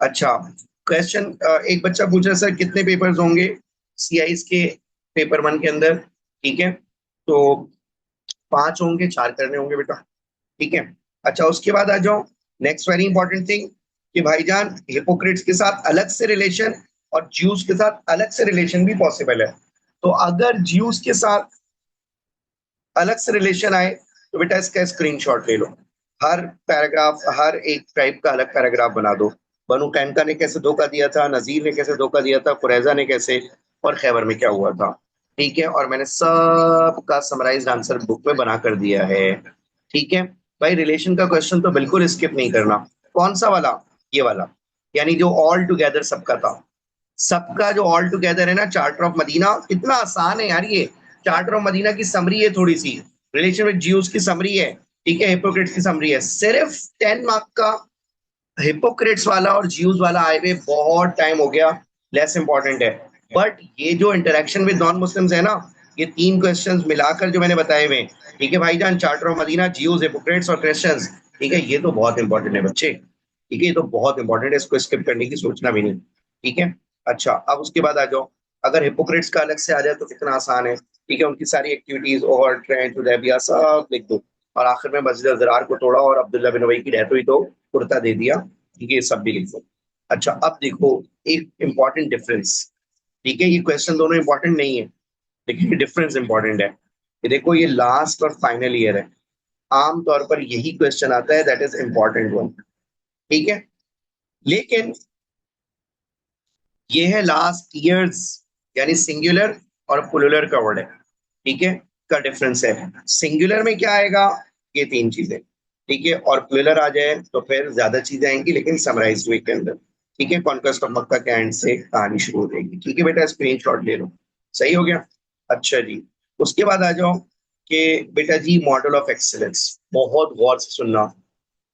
अच्छा, क्वेश्चन, एक बच्चा पूछ रहा है सर कितने पेपर्स होंगे सीआईस के पेपर 1 के अंदर। ठीक है, तो 5 होंगे, 4 करने होंगे बेटा। ठीक है, अच्छा उसके बाद आ जाओ, नेक्स्ट वेरी इंपॉर्टेंट थिंग कि भाईजान हिपोक्रेट्स के साथ अलग से रिलेशन और ज्यूस के साथ अलग से रिलेशन भी पॉसिबल है। तो अगर ज्यूस के साथ अलग से रिलेशन आए तो बेटा इसका स्क्रीनशॉट ले लो, हर पैराग्राफ, हर एक टाइप का अलग पैराग्राफ बना दो। बनु कैनका ने कैसे धोखा दिया था, नजीर ने कैसे धोखा दिया था, कुरैजा ने कैसे, और खैबर में क्या हुआ था। ठीक है, और मैंने सबका समराइज्ड आंसर बुक में बना कर दिया है। ठीक है भाई, रिलेशन का क्वेश्चन तो बिल्कुल स्किप नहीं करना। कौन सा वाला, ये वाला, यानी जो ऑल टुगेदर सबका था। सबका जो ऑल टुगेदर है ना, चार्टर ऑफ मदीना, कितना आसान है यार ये। चार्टर ऑफ मदीना की समरी है थोड़ी सी, रिलेशन विद ज्यूस की समरी है, ठीक है, हिपोक्रेट्स की समरी है, सिर्फ 10 मार्क का। हिपोक्रेट्स वाला और ज्यूस वाला आए हुए बहुत टाइम हो गया, लेस इंपॉर्टेंट है। बट ये जो इंटरेक्शन विद नॉन मुस्लिम्स है ना, ये 3 क्वेश्चंस मिलाकर जो मैंने बताए हुए, ठीक है भाईजान, चार्टर ऑफ मदीना, जियूज, हिपोक्रेट्स और क्रिश्चियंस, ठीक है, ये तो बहुत इंपॉर्टेंट है बच्चे, ठीक है, ये तो बहुत इंपॉर्टेंट है, इसको स्किप करने की सोचना भी नहीं, ठीक है। अच्छा, अब उसके बाद आ जाओ, अगर हिपोक्रेट्स का अलग से आ जाए तो कितना आसान है, ठीक है, उनकी सारी एक्टिविटीज और ट्रेंड हुदैबिया सब लिख दो, और आखिर में मस्जिद ज़रार को तोड़ा और अब्दुल्ला बिन उबई की डेथ हुई तो कुर्ता दे दिया, ठीक है, ये सब भी लिख दो। अच्छा, अब देखो एक इंपॉर्टेंट डिफरेंस, ठीक है, ये क्वेश्चन दोनों इंपॉर्टेंट नहीं है, लेकिन डिफरेंस इंपॉर्टेंट है। ये देखो, ये लास्ट और फाइनल ईयर है, आमतौर पर यही क्वेश्चन आता है, दैट इज इंपॉर्टेंट वन, ठीक है, लेकिन ये है लास्ट ईयर्स, यानी सिंगुलर और प्लुरल का वर्ड है, ठीक है, का डिफरेंस है। सिंगुलर में क्या आएगा, ये 3 चीजें, ठीक है, और प्लुरल आ जाए तो फिर ज्यादा चीजें आएंगी, लेकिन समराइज वे के अंदर, ठीक है, कॉन्क्वेस्ट ऑफ मक्का के एंड से कहानी शुरू हो जाएगी, ठीक है बेटा, स्क्रीनशॉट ले लो, सही हो गया। अच्छा जी, उसके बाद आ जाओ कि बेटा जी मॉडल ऑफ एक्सीलेंस, बहुत गौर से सुनना,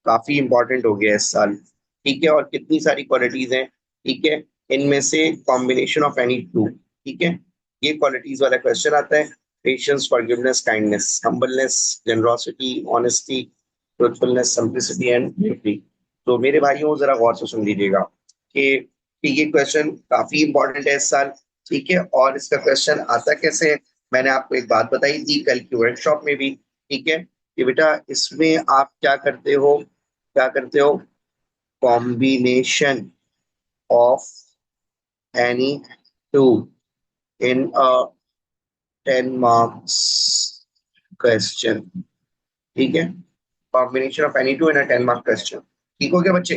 काफी इंपॉर्टेंट हो गया इस साल, ठीक है, और कितनी सारी क्वालिटीज हैं, ठीक है, इनमें से कॉम्बिनेशन ऑफ एनी टू, ठीक है, ये क्वालिटीज वाला क्वेश्चन आता है। Patience, forgiveness, kindness, humbleness, generosity, honesty, truthfulness, simplicity and beauty. तो मेरे भाइयों जरा गौर से सुन लीजिएगा कि ये क्वेश्चन काफी इंपॉर्टेंट है इस साल, ठीक है, और इसका क्वेश्चन आता कैसे है, मैंने आपको एक बात बताई थी कल की वर्कशॉप में भी, ठीक है, कि बेटा इसमें आप क्या करते हो, क्या करते हो, combination of any two in a 10 marks question, ठीक है, combination of any two in a 10 mark question, ठीक हो गया बच्चे,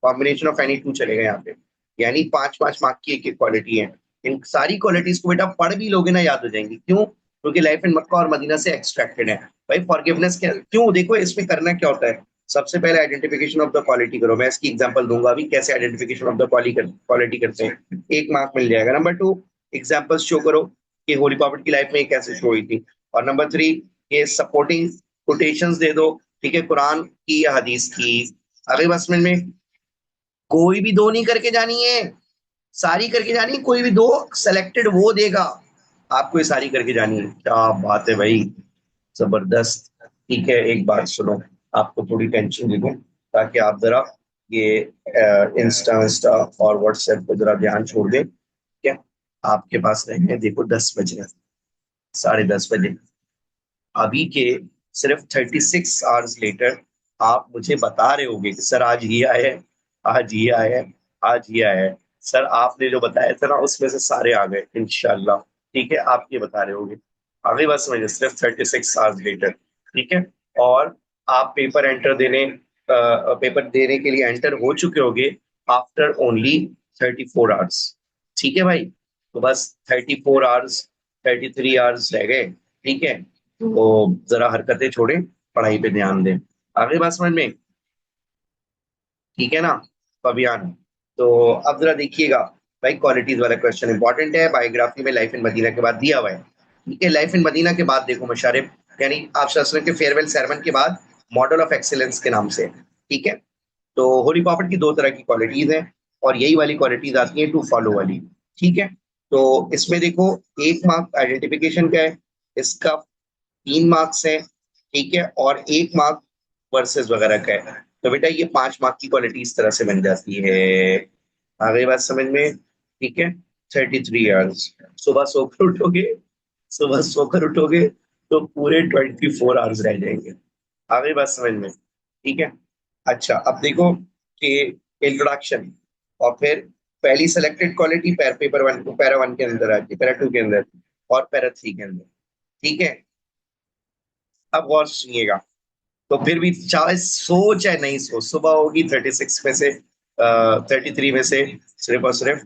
कॉम्बिनेशन ऑफ एनी टू चलेगा यहाँ पे, यानी 5-5 मार्क की एक एक क्वालिटी है, इन सारी क्वालिटीज को बेटा पढ़ भी लोगे ना याद हो जाएंगी, क्यों, क्योंकि लाइफ इन मक्का और मदीना से एक्सट्रैक्टेड है। भाई फॉरगिवनेस क्या, क्यों, देखो इसमें करना क्या होता है, सबसे पहले आइडेंटिफिकेशन ऑफ द क्वालिटी करो, मैं इसकी एग्जांपल दूंगा अभी कैसे आइडेंटिफिकेशन ऑफ द क्वालिटी करते हैं, 1 मार्क मिल जाएगा। नंबर 2, एग्जाम्पल्स शो करो कि होली प्रॉफिट की लाइफ में ये कैसे शो हुई थी, और नंबर 3, ये सपोर्टिंग कोटेशंस दे दो, ठीक है, कुरान की या हदीस की। अगले बस में कोई भी 2 नहीं करके जानी है, सारी करके जानी है, कोई भी 2 सेलेक्टेड वो देगा, आपको ये सारी करके जानी है, क्या बात है भाई, जबरदस्त, ठीक है, एक बात सुनो, आपको थोड़ी टेंशन दे दूं ताकि आप जरा ये इंस्टा इंस्टा और व्हाट्सएप पे जरा ध्यान छोड़ दें, क्या आपके पास रहेंगे, देखो 10 बज रहे, 10:30 बजे, अभी के सिर्फ 36 आवर्स लेटर आप मुझे बता रहे होगे कि सर आज ये आया है, आज ये आया है, आज ये आया है, सर आपने जो बताया था ना उसमें से सारे आ गए इंशाल्लाह, ठीक है, आप ये बता रहे होगे, अगली बात समझिए, सिर्फ 36 आवर्स लेटर, ठीक है, और आप पेपर देने के लिए एंटर हो चुके होगे आफ्टर ओनली 34 आवर्स, ठीक है भाई, तो बस 34 आवर्स, 33 आवर्स रह गए, ठीक है, तो जरा हरकतें छोड़ें, पढ़ाई पे ध्यान दें, आगे बात समझ में, ठीक है ना, अभियान। तो अब जरा देखिएगा, भाई क्वालिटीज वाला क्वेश्चन इंपॉर्टेंट है, बायोग्राफी में लाइफ इन मदीना के बाद दिया हुआ है, ठीक है, लाइफ इन मदीना के बाद देखो मशारिफ, यानी आप सल्लल्लाहु के फेयरवेल सेरेमन के बाद मॉडल ऑफ एक्सीलेंस के नाम से, ठीक है, तो होली प्रॉफिट की 2 तरह की क्वालिटीज हैं, और यही वाली क्वालिटीज आती हैं टू फॉलो वाली, ठीक है, तो इसमें देखो 1 मार्क आइडेंटिफिकेशन का है, इसका 3 मार्क्स है, ठीक है, और 1 मार्क वर्सेस वगैरह का है, तो बेटा ये 5 मार्क की क्वालिटी इस तरह से बन जाती है, आ गई बात समझ में, ठीक है, 33 आवर्स, सुबह सोकर उठोगे, सुबह सोकर उठोगे तो पूरे 24 आवर्स रह जाएंगे, आ गई बात समझ में, ठीक है। अच्छा, अब देखो कि इंट्रोडक्शन, और फिर पहली सेलेक्टेड क्वालिटी पेपर 1 को पैरा 1 के अंदर आती है, पैरा 2 के अंदर और पैरा 3 के अंदर, ठीक है, अब गौर से सुनिएगा, तो फिर भी चाहे सो चाहे नहीं सो, सुबह होगी 36 में से, 33 में से सिर्फ और सिर्फ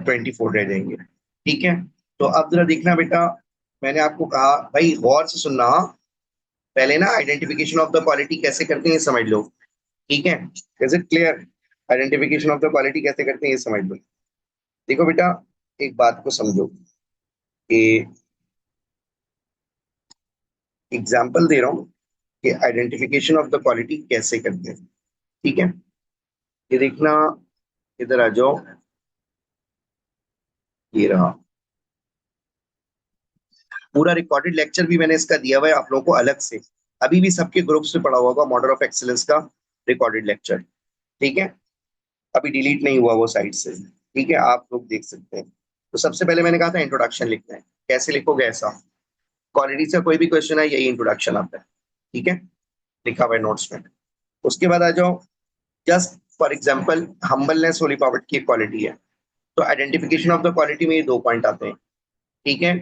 24 रह जाएंगे, ठीक है, तो अब जरा देखना बेटा, मैंने आपको कहा भाई गौर से सुनना, पहले ना आइडेंटिफिकेशन ऑफ द क्वालिटी कैसे करते हैं ये समझ लो, ठीक है, is it clear, identification of the quality कैसे करते हैं ये समझ लो, देखो बेटा, एक बात को समझो कि एग्जाम्पल दे रहा हूँ कि आइडेंटिफिकेशन ऑफ द क्वालिटी कैसे करते हैं, ठीक है, ये देखना, इधर आ जाओ, ये रहा पूरा रिकॉर्डेड लेक्चर भी मैंने इसका दिया हुआ है आप लोगों को अलग से, अभी भी सबके ग्रुप से पढ़ा हुआ होगा मॉडल ऑफ एक्सीलेंस का रिकॉर्डेड लेक्चर। ठीक है, अभी डिलीट नहीं हुआ वो साइट से। ठीक है, आप लोग देख सकते हैं। तो सबसे पहले मैंने कहा था इंट्रोडक्शन लिखना है, कैसे लिखोगे ऐसा, क्वालिटी से कोई भी क्वेश्चन है यही इंट्रोडक्शन आता है। ठीक है, लिखा हुआ है नोट्स में। उसके बाद आ जाओ, just for example humbleness holy prophet की क्वालिटी है, तो आइडेंटिफिकेशन ऑफ द क्वालिटी में ये 2 पॉइंट आते हैं। ठीक है,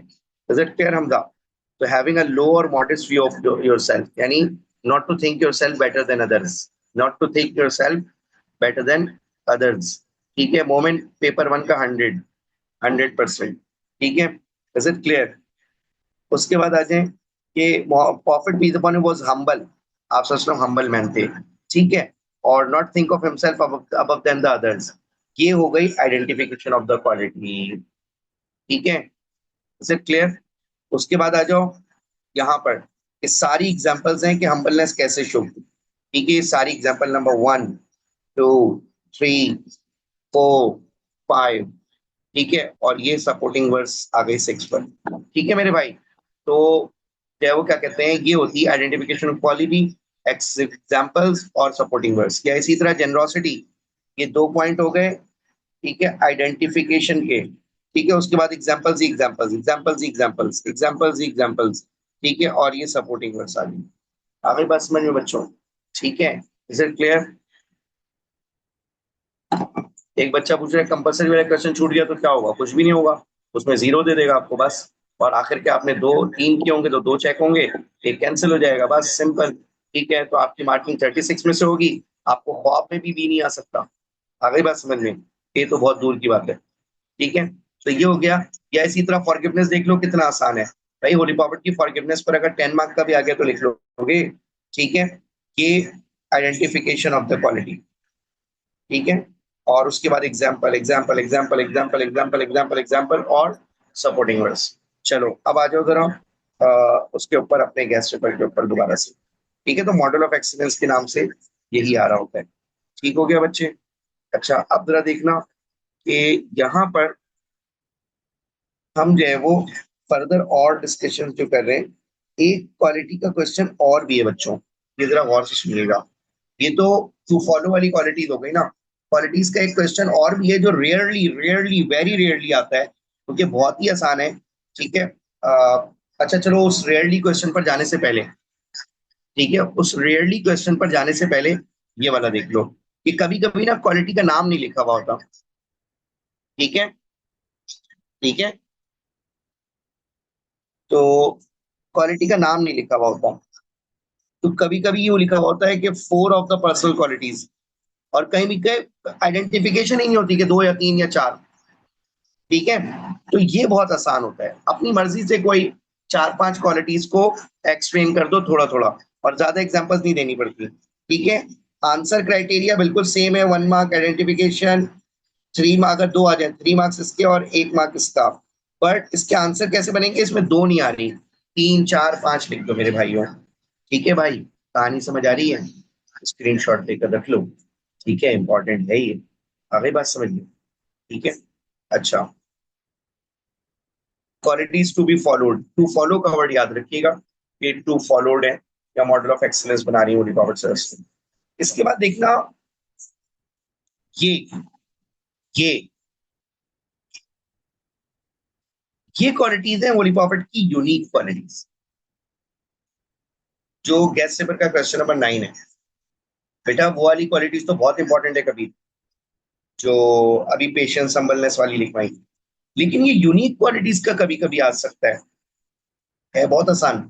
इज इट क्लियर हमजा? तो having a low or modest view of yourself, यानी not to think yourself better than others, not to think yourself better than others. ठीक है, मोमेंट पेपर 1 का 100%। ठीक है, इज इट क्लियर? उसके बाद आ जाए कि prophet be upon was humble, आप सोच लो हम्बल मैन थे। ठीक है, और not think of himself above than the others, ये हो गई आइडेंटिफिकेशन ऑफ द क्वालिटी। ठीक है, इज इट क्लियर? उसके बाद आ जाओ यहाँ पर, ये सारी एग्जांपल्स हैं कि हम्बलनेस कैसे शो की। ठीक है, ये सारी एग्जांपल नंबर 1, 2, 3, 4, 5। ठीक है, और ये सपोर्टिंग वर्स आ गई 6 पर। ठीक है मेरे भाई, तो क्या वो क्या कहते हैं, ये होती है आइडेंटिफिकेशन ऑफ क्वालिटी, एग्जांपल्स और सपोर्टिंग वर्स। क्या इसी तरह जेनरोसिटी, ये 2 पॉइंट हो गए। ठीक है, आइडेंटिफिकेशन के। ठीक है, उसके बाद एग्जांपल्स ही एग्जांपल्स, एग्जांपल्स ही एग्जांपल्स, एग्जांपल्स ही एग्जांपल्स। ठीक है, और ये सपोर्टिंग वर्स आ गई। आ गई बात समझ में बच्चों? ठीक है, इज इट क्लियर? एक बच्चा पूछ रहा है कंपलसरी वाला क्वेश्चन छूट गया तो क्या होगा? कुछ भी नहीं होगा, उसमें 0 दे देगा आपको बस। और आखिर के आपने 2 3 किए होंगे तो 2 चेक होंगे, एक कैंसिल हो जाएगा, बस सिंपल। ठीक है, तो आपकी मार्किंग 36 में से होगी, आपको ख्वाब में भी नहीं आ सकता। आ गई बात समझ में? ये तो बहुत दूर की बात है। ठीक है, तो ये हो गया। या इसी तरह फॉरगिवनेस देख लो, कितना आसान है भाई। होली प्रॉपर्ट की फॉरगिवनेस पर अगर 10 मार्क का भी आ गया तो लिख लोगे। ठीक है, ये आइडेंटिफिकेशन ऑफ द क्वालिटी। ठीक है, और उसके बाद example example example example example example example और सपोर्टिंग वर्ड्स। चलो अब आ जाओ जरा उसके ऊपर, अपने गैस पेपर के ऊपर दोबारा से। ठीक है, तो मॉडल ऑफ एक्सीलेंस के नाम से यही आ रहा होता है। ठीक हो गया बच्चे? अच्छा, अब जरा देखना कि यहाँ पर हम जो है वो फर्दर और डिस्कशन जो कर रहे हैं, एक क्वालिटी का क्वेश्चन और भी है बच्चों, ये जरा गौर से सुनिएगा। ये तो टू फॉलो वाली क्वालिटीज हो गई ना, क्वालिटीज का एक क्वेश्चन और भी है जो रेयरली रेयरली वेरी रेयरली आता है, क्योंकि बहुत ही आसान है। ठीक है, अच्छा चलो उस रेयरली क्वेश्चन पर जाने से पहले, ठीक है, उस रेयरली क्वेश्चन पर जाने से पहले ये वाला देख लो कि कभी कभी ना क्वालिटी का नाम नहीं लिखा हुआ होता। ठीक है, ठीक है, तो क्वालिटी का नाम नहीं लिखा हुआ होता, तो कभी कभी ये लिखा हुआ होता है कि 4 ऑफ द पर्सनल क्वालिटीज, और कहीं भी कहीं आइडेंटिफिकेशन ही नहीं होती कि 2 या 3 या 4। ठीक है, तो ये बहुत आसान होता है, अपनी मर्जी से कोई 4 5 क्वालिटीज को एक्सप्लेन कर दो थोड़ा थोड़ा, और ज्यादा एग्जांपल्स नहीं देनी पड़ती। ठीक है, आंसर क्राइटेरिया बिल्कुल सेम है, 1 मार्क आइडेंटिफिकेशन, 3 मार्क, अगर 2 आ जाए 3 मार्क्स इसके और 1 मार्क इसका। बट इसके आंसर कैसे बनेंगे, इसमें 2 नहीं आ रही, 3 4 5 लिख दो मेरे भाइयों। ठीक है भाई, कहानी समझ आ रही है? स्क्रीनशॉट लेकर रख लो। ठीक है, इंपॉर्टेंट है ये, आगे बात समझ लो। ठीक है, अच्छा, qualities to be followed, to follow का वर्ड याद रखिएगा, ये टू फॉलोड है या मॉडल ऑफ एक्सीलेंस बना रही है पॉवर्ट सर्विस। इसके बाद देखना, ये ये ये क्वालिटीज है होली प्रॉफिट की यूनिक क्वालिटीज, जो गैस सेवर का क्वेश्चन नंबर 9 है। बेटा वो वाली क्वालिटीज तो बहुत इंपॉर्टेंट है, कभी जो अभी पेशेंस हम्बलनेस वाली लिखवाई, लेकिन ये यूनिक क्वालिटीज का कभी कभी आ सकता है बहुत आसान।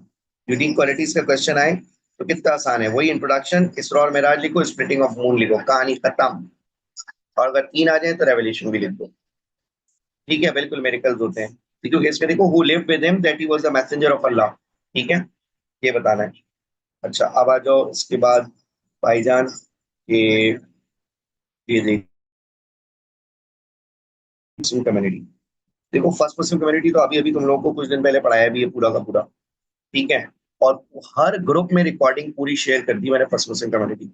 यूनिक क्वालिटीज का क्वेश्चन आए तो कितना आसान है, वही इंट्रोडक्शन, इसरो और मिराज लिखो, स्प्लिटिंग ऑफ मून लिखो, कहानी खत्म। और अगर 3 आ जाए तो रेवल्यूशन भी लिख दो। ठीक है, बिल्कुल मेरिकल्स होते हैं, क्योंकि इसमें देखो who lived with him that he was the messenger of Allah. ठीक है, ये बताना है। अच्छा, अब आ जाओ इसके बाद भाईजान, ये ये देखो मुस्लिम कम्युनिटी। देखो फर्स्ट मुस्लिम कम्युनिटी तो अभी अभी तुम लोगों को कुछ दिन पहले पढ़ाया भी है पूरा का पूरा। ठीक है, और हर ग्रुप में रिकॉर्डिंग पूरी शेयर कर दी मैंने, फर्स्ट मुस्लिम कम्युनिटी,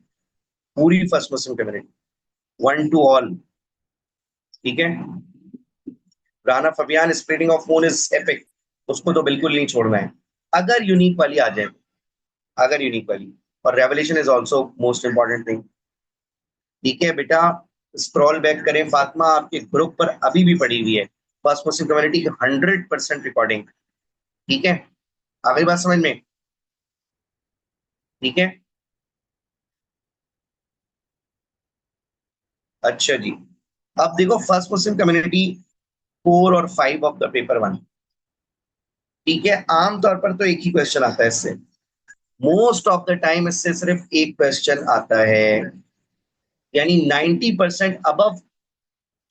पूरी first Muslim community, 1 to all। ठीक है, राना फबियान splitting of moon is epic, उसको तो बिल्कुल नहीं छोड़ना है, अगर यूनिक वाली आ जाए, अगर यूनिक वाली। और revelation is also most important thing. ठीक है बेटा, स्क्रॉल बैक करें, फातिमा आपके ग्रुप पर अभी भी पड़ी हुई है फर्स्ट मुस्लिम कम्युनिटी की 100% रिकॉर्डिंग। ठीक है, आ गई बात समझ में? ठीक है, अच्छा जी। अब देखो फर्स्ट मुस्लिम कम्युनिटी 4 और 5 ऑफ द पेपर 1। ठीक है, आमतौर पर तो एक ही क्वेश्चन आता है इससे, मोस्ट ऑफ द टाइम इससे सिर्फ एक क्वेश्चन आता है, यानी 90% अबव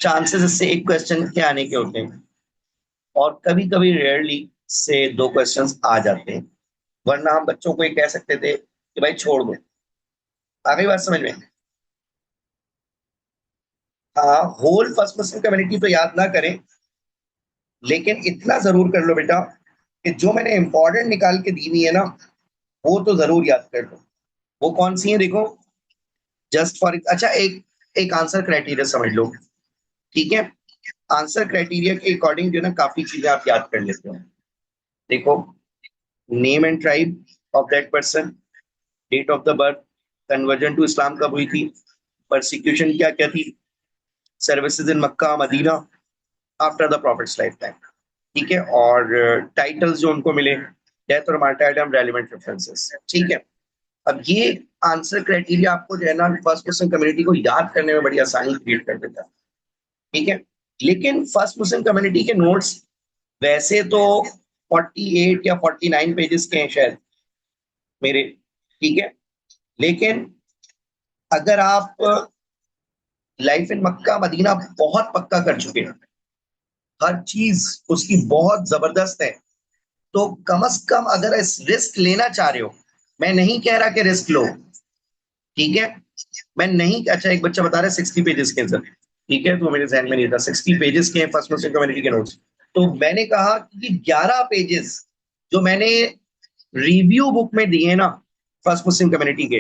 चांसेस इससे एक क्वेश्चन के आने के होते हैं, और कभी कभी रेयरली से 2 क्वेश्चंस आ जाते हैं, वरना हम बच्चों को ये कह सकते थे कि भाई छोड़ दो। आ गई बात समझ में? हाँ, होल फर्स्ट मुस्लिम कम्युनिटी तो याद ना करें, लेकिन इतना जरूर कर लो बेटा कि जो मैंने इंपॉर्टेंट निकाल के दी हुई है ना, वो तो जरूर याद कर लो। वो कौन सी है देखो, जस्ट फॉर, अच्छा एक एक आंसर क्राइटेरिया समझ लो। ठीक है, आंसर क्राइटेरिया के अकॉर्डिंग जो है ना काफी चीजें आप याद कर लेते हो। देखो, name and tribe of that person, date of the birth, conversion to Islam कब हुई थी, परसिक्यूशन क्या क्या थी, services in Mecca Medina after the prophet's life time. ठीक है, और टाइटल्स जो उनको मिले, डेथ और मार्टाइडम, रेलिवेंट रेफरेंसेस। ठीक है, अब ये आंसर क्राइटेरिया आपको जो है ना फर्स्ट मुस्लिम कम्युनिटी को याद करने में बड़ी आसानी क्रिएट कर देता है। ठीक है, लेकिन फर्स्ट मुस्लिम कम्युनिटी के नोट्स वैसे तो 48 या 49 पेजेस के हैं शायद मेरे। ठीक है, लेकिन अगर आप लाइफ इन मक्का मदीना बहुत पक्का कर चुके हैं, हर चीज उसकी बहुत जबरदस्त है, तो कम से कम अगर इस रिस्क लेना चाह रहे हो, मैं नहीं कह रहा कि रिस्क लो। ठीक है, मैं नहीं, अच्छा एक बच्चा बता रहा है 60 पेजेस के अंदर। ठीक है, तो मेरे जहन में नहीं था 60 पेजेस के फर्स्ट मुस्लिम कम्युनिटी के नोट्स। तो मैंने कहा कि 11 पेजेस जो मैंने रिव्यू बुक में दिए ना फर्स्ट मुस्लिम कम्युनिटी के,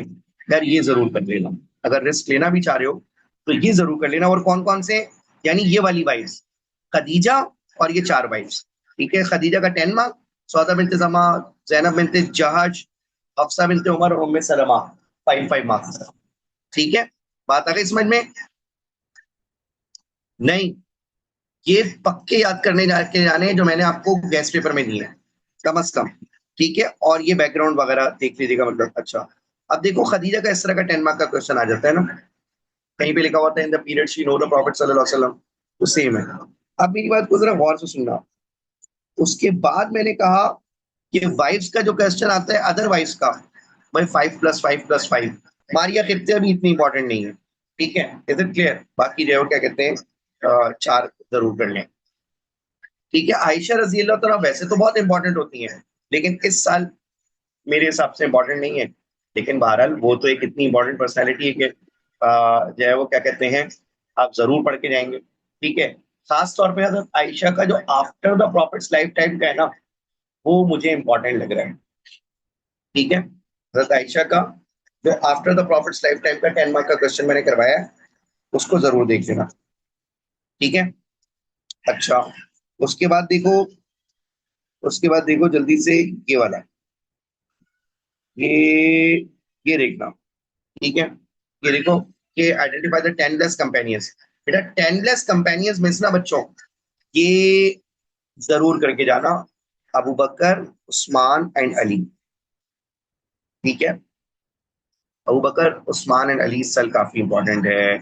यार ये जरूर कर लेना, अगर रिस्क लेना भी चाह रहे हो तो ये जरूर कर लेना। और कौन कौन से, यानी ये वाली वाइफ्स, खदीजा और ये 4 वाइफ्स। ठीक है, खदीजा का 10 मार्क, सौदा बिनते जमा, जैनब बिनते जहाज, हफ्सा बिनते उमर, उम्मे सलमा 5 5 मार्क्स। ठीक है, बात आ गई समझ में? नहीं, ये पक्के याद करने के जाने हैं जो मैंने आपको गेस्ट पेपर में दिए हैं, कम अज कम। ठीक है, और ये बैकग्राउंड वगैरह देख लीजिएगा, मतलब अच्छा। अब देखो खदीजा का इस तरह का 10 मार्क का क्वेश्चन आ जाता है ना, कहीं पे लिखा हुआ था in the period she know the profit सल्लल्लाहु अलैहि वसल्लम, तो सेम है। अब मेरी बात को जरा गौर से सुनना। उसके बाद मैंने कहा कि वाइफ्स का जो क्वेश्चन आता है अदर वाइफ्स का, भाई 5+5+5, मारिया कितने अभी इतनी इंपॉर्टेंट नहीं है। ठीक है, इज इट क्लियर? बाकी जो है वो क्या कहते हैं, 4 जरूर कर लें। ठीक है, आयशा रजी अल्लाह तआला वैसे तो बहुत इंपॉर्टेंट होती हैं, लेकिन इस साल मेरे हिसाब से इंपॉर्टेंट नहीं है। लेकिन बहरहाल वो तो एक इतनी इंपॉर्टेंट पर्सनैलिटी है कि जो है वो क्या कहते हैं, आप जरूर पढ़ के जाएंगे। ठीक है, खास तौर पे हजरत आयशा का जो after the prophet's life time का है ना, वो मुझे इंपॉर्टेंट लग रहा है। ठीक है, हजरत आयशा का जो after the prophet's life time का 10 मार्क का क्वेश्चन मैंने करवाया है, उसको जरूर देख लेना। ठीक है, अच्छा, उसके बाद देखो, उसके बाद देखो जल्दी से ये वाला, ये ये देखना। ठीक है, ये देखो कि आइडेंटिफाई द 10 लेस कंपेनियंस। बेटा 10 लेस कंपेनियंस मीन्स ना बच्चों, ये जरूर करके जाना, Abu Bakr, Usman and Ali. ठीक है, Abu Bakr, Usman and Ali इस साल काफी इंपॉर्टेंट है।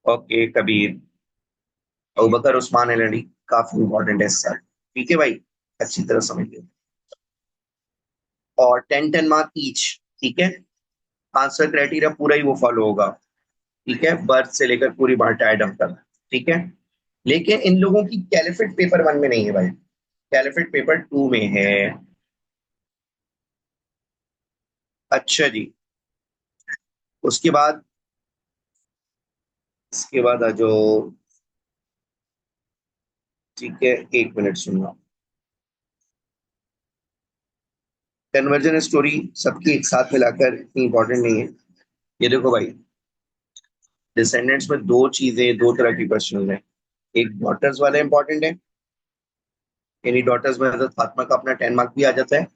Okay Kabir, Abu Bakr, Usman and Ali काफी इंपॉर्टेंट है इस साल। ठीक है भाई, अच्छी तरह समझिए। और 10 10 मार्क ईच। ठीक है, आंसर क्राइटेरिया पूरा ही वो फॉलो होगा। ठीक है, बर्थ से लेकर पूरी मार्टाइडम तक। ठीक है, लेकिन इन लोगों की कैलिफिट पेपर 1 में नहीं है भाई, कैलिफिट पेपर 2 में है। अच्छा जी, उसके बाद, इसके बाद आ जाओ। ठीक है, 1 मिनट सुनना। कन्वर्जन स्टोरी सबकी एक साथ मिलाकर इतनी इंपॉर्टेंट नहीं है। ये देखो भाई, डिसेंडेंट्स में 2 चीजें, 2 तरह की क्वेश्चन है। एक डॉटर्स वाला इंपॉर्टेंट है, यानी डॉटर्स में हजरत फातिमा का अपना 10 मार्क भी आ जाता है,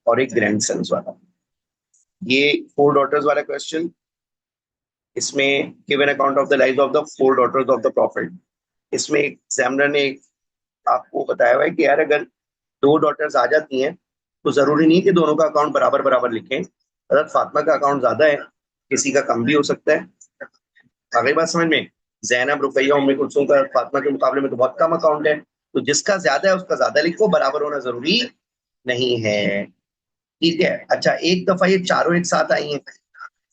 और एक ग्रैंडसन्स वाला। ये 4 डॉटर्स वाला क्वेश्चन, इसमें given account of the life of the 4 daughters of the prophet. इसमें एग्जामिनर ने आपको बताया हुआ है कि यार अगर 2 डॉटर्स आ जाती हैं तो जरूरी नहीं कि दोनों का अकाउंट बराबर बराबर लिखें। हजरत फातिमा का अकाउंट ज्यादा है, किसी का कम भी हो सकता है। अगली बात समझ में, जैनब, रुकैया, उम्मे कुलसूम का फातिमा के मुकाबले में तो बहुत कम अकाउंट है, तो जिसका ज्यादा है उसका ज्यादा लिखो, बराबर होना जरूरी नहीं है। ठीक है। अच्छा, एक दफा ये चारों एक साथ आई हैं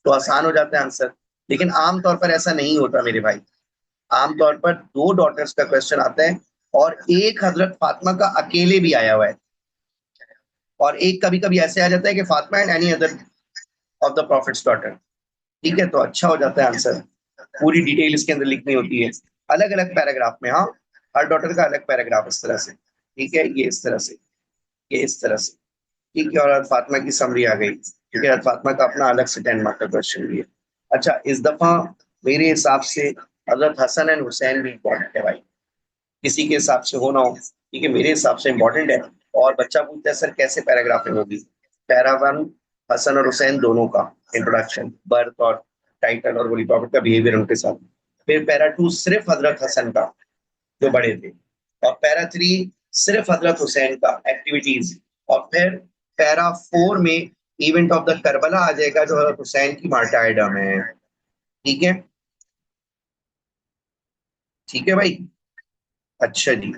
तो आसान हो जाता है आंसर, लेकिन आमतौर पर ऐसा नहीं होता मेरे भाई। आमतौर पर 2 डॉटर्स का क्वेश्चन आता है, और एक हजरत फातिमा का अकेले भी आया हुआ है, और एक कभी कभी ऐसे आ जाता है कि Fatima and any other of the profits daughter. ठीक है, तो अच्छा हो जाता है आंसर। पूरी डिटेल इसके अंदर लिखनी होती है, अलग अलग पैराग्राफ में। हाँ, हर डॉटर का अलग पैराग्राफ इस तरह से। ठीक है, ये इस तरह से, ये इस तरह से। ठीक है, और हज़रत फातिमा की समरी आ गई, क्योंकि हज़रत फातिमा का अपना अलग से 10 मार्क का क्वेश्चन भी है। अच्छा, इस दफा मेरे हिसाब से हजरत हसन एंड हुसैन भी इम्पोर्टेंट है भाई, किसी के हिसाब से हो ना हो, ठीक है, मेरे हिसाब से इम्पोर्टेंट है। और बच्चा पूछता है सर कैसे पैराग्राफिंग होगी। पैरा वन, हसन और हुसैन दोनों का इंट्रोडक्शन, बर्थ और टाइटल और वली प्रॉफिट का बिहेवियर उनके साथ। फिर पैरा टू सिर्फ हजरत हसन का, जो बड़े थे। और पैरा थ्री सिर्फ हजरत हुसैन का, एक्टिविटीज। और फिर पैरा फोर में इवेंट ऑफ द करबला आ जाएगा, जो हजरत हुसैन की मार्टायरडम है। ठीक है, ठीक है भाई। अच्छा जी,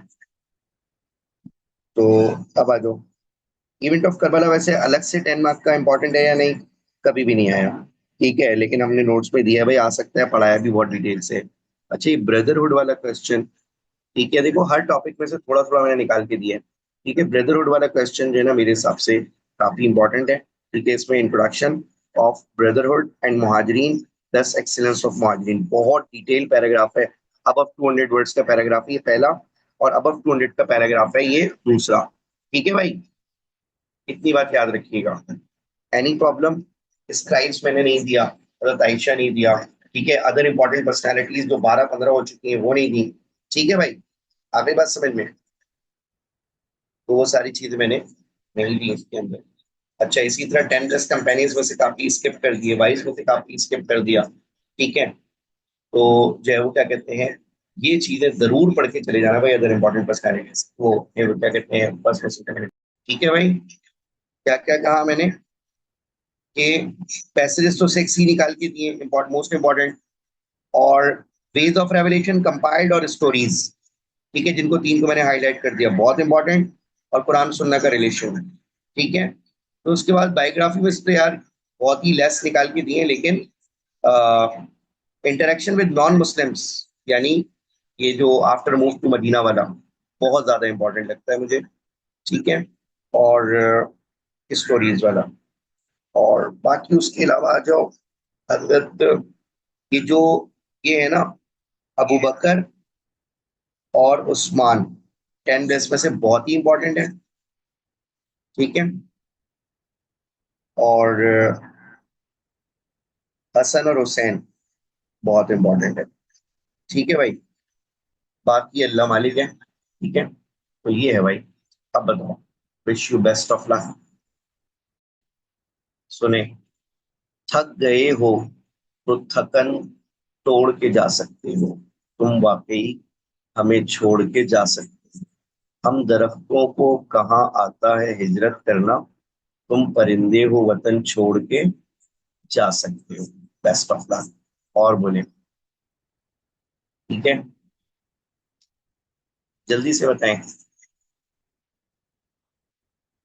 तो अब आ जाओ। इवेंट ऑफ करबला वैसे अलग से 10 मार्क का इंपॉर्टेंट है या नहीं, कभी भी नहीं आया। ठीक है, लेकिन हमने नोट्स में दिया है भाई, आ सकता है, पढ़ाया भी बहुत डिटेल से। अच्छा, ये ब्रदरहुड वाला क्वेश्चन, ठीक है, देखो हर टॉपिक में से थोड़ा थोड़ा मैंने निकाल के दिया है। ठीक है, ब्रदरहुड वाला क्वेश्चन जो है ना, मेरे हिसाब से काफी इंपॉर्टेंट है। ठीक है, इसमें इंट्रोडक्शन ऑफ ब्रदरहुड एंड मुहाजिरीन, दस एक्सीलेंस ऑफ मुहाजिरीन, बहुत डिटेल पैराग्राफ है। अब 200 वर्ड्स का पैराग्राफ ये पहला, और अब 200 का पैराग्राफ है ये दूसरा। ठीक है भाई, इतनी बात याद रखिएगा। Any problem? स्क्राइब्स मैंने नहीं दिया, हजरत आयशा नहीं दिया। ठीक है, अदर इंपॉर्टेंट पर्सनैलिटीज जो 12-15 हो चुकी हैं वो नहीं दी। ठीक है भाई, आगे बात समझ में, तो वो सारी चीजें मैंने नहीं दी इसके अंदर। अच्छा, इसी तरह 10 प्लस कंपेनीज में से काफी स्किप कर दिए, 22 में से काफी स्किप कर दिया। ठीक है, तो जो है वो क्या कहते हैं, ये चीजें जरूर पढ़ के चले जाना भाई, अदर इंपॉर्टेंट पर्सनैलिटीज वो ये वो क्या कहते हैं, फर्स्ट में सेकंड में। ठीक है भाई, क्या क्या कहा मैंने कि पैसेजेस तो 6 ही निकाल के दिए, मोस्ट इंपॉर्टेंट। और वेज ऑफ रेवलेशन, कंपाइल्ड और स्टोरीज, ठीक है, जिनको 3 को मैंने हाईलाइट कर दिया, बहुत इंपॉर्टेंट। और कुरान सुन्ना का रिलेशन। ठीक है, तो उसके बाद बायोग्राफी में से तो यार बहुत ही लेस निकाल के दिए, लेकिन इंटरेक्शन विद नॉन मुस्लिम्स, यानी ये जो आफ्टर मूव टू मदीना वाला, बहुत ज्यादा इंपॉर्टेंट लगता है मुझे। ठीक है, और स्टोरीज वाला। और बाकी उसके अलावा जो हजरत, ये जो ये है ना, अबू बकर और उस्मान, 10 डेज में से बहुत ही इंपॉर्टेंट है। ठीक है, और हसन और हुसैन बहुत इंपॉर्टेंट है। ठीक है भाई, बाकी अल्लाह मालिक है। ठीक है, तो ये है भाई। अब बताओ, wish you best of luck. सुने, थक गए हो तो थकन तोड़ के जा सकते हो, तुम वाकई हमें छोड़ के जा सकते हो। हम दरख्तों को कहाँ आता है हिजरत करना, तुम परिंदे हो वतन छोड़ के जा सकते हो। बेस्ट ऑफ लक, और बोले। ठीक है, जल्दी से बताएं।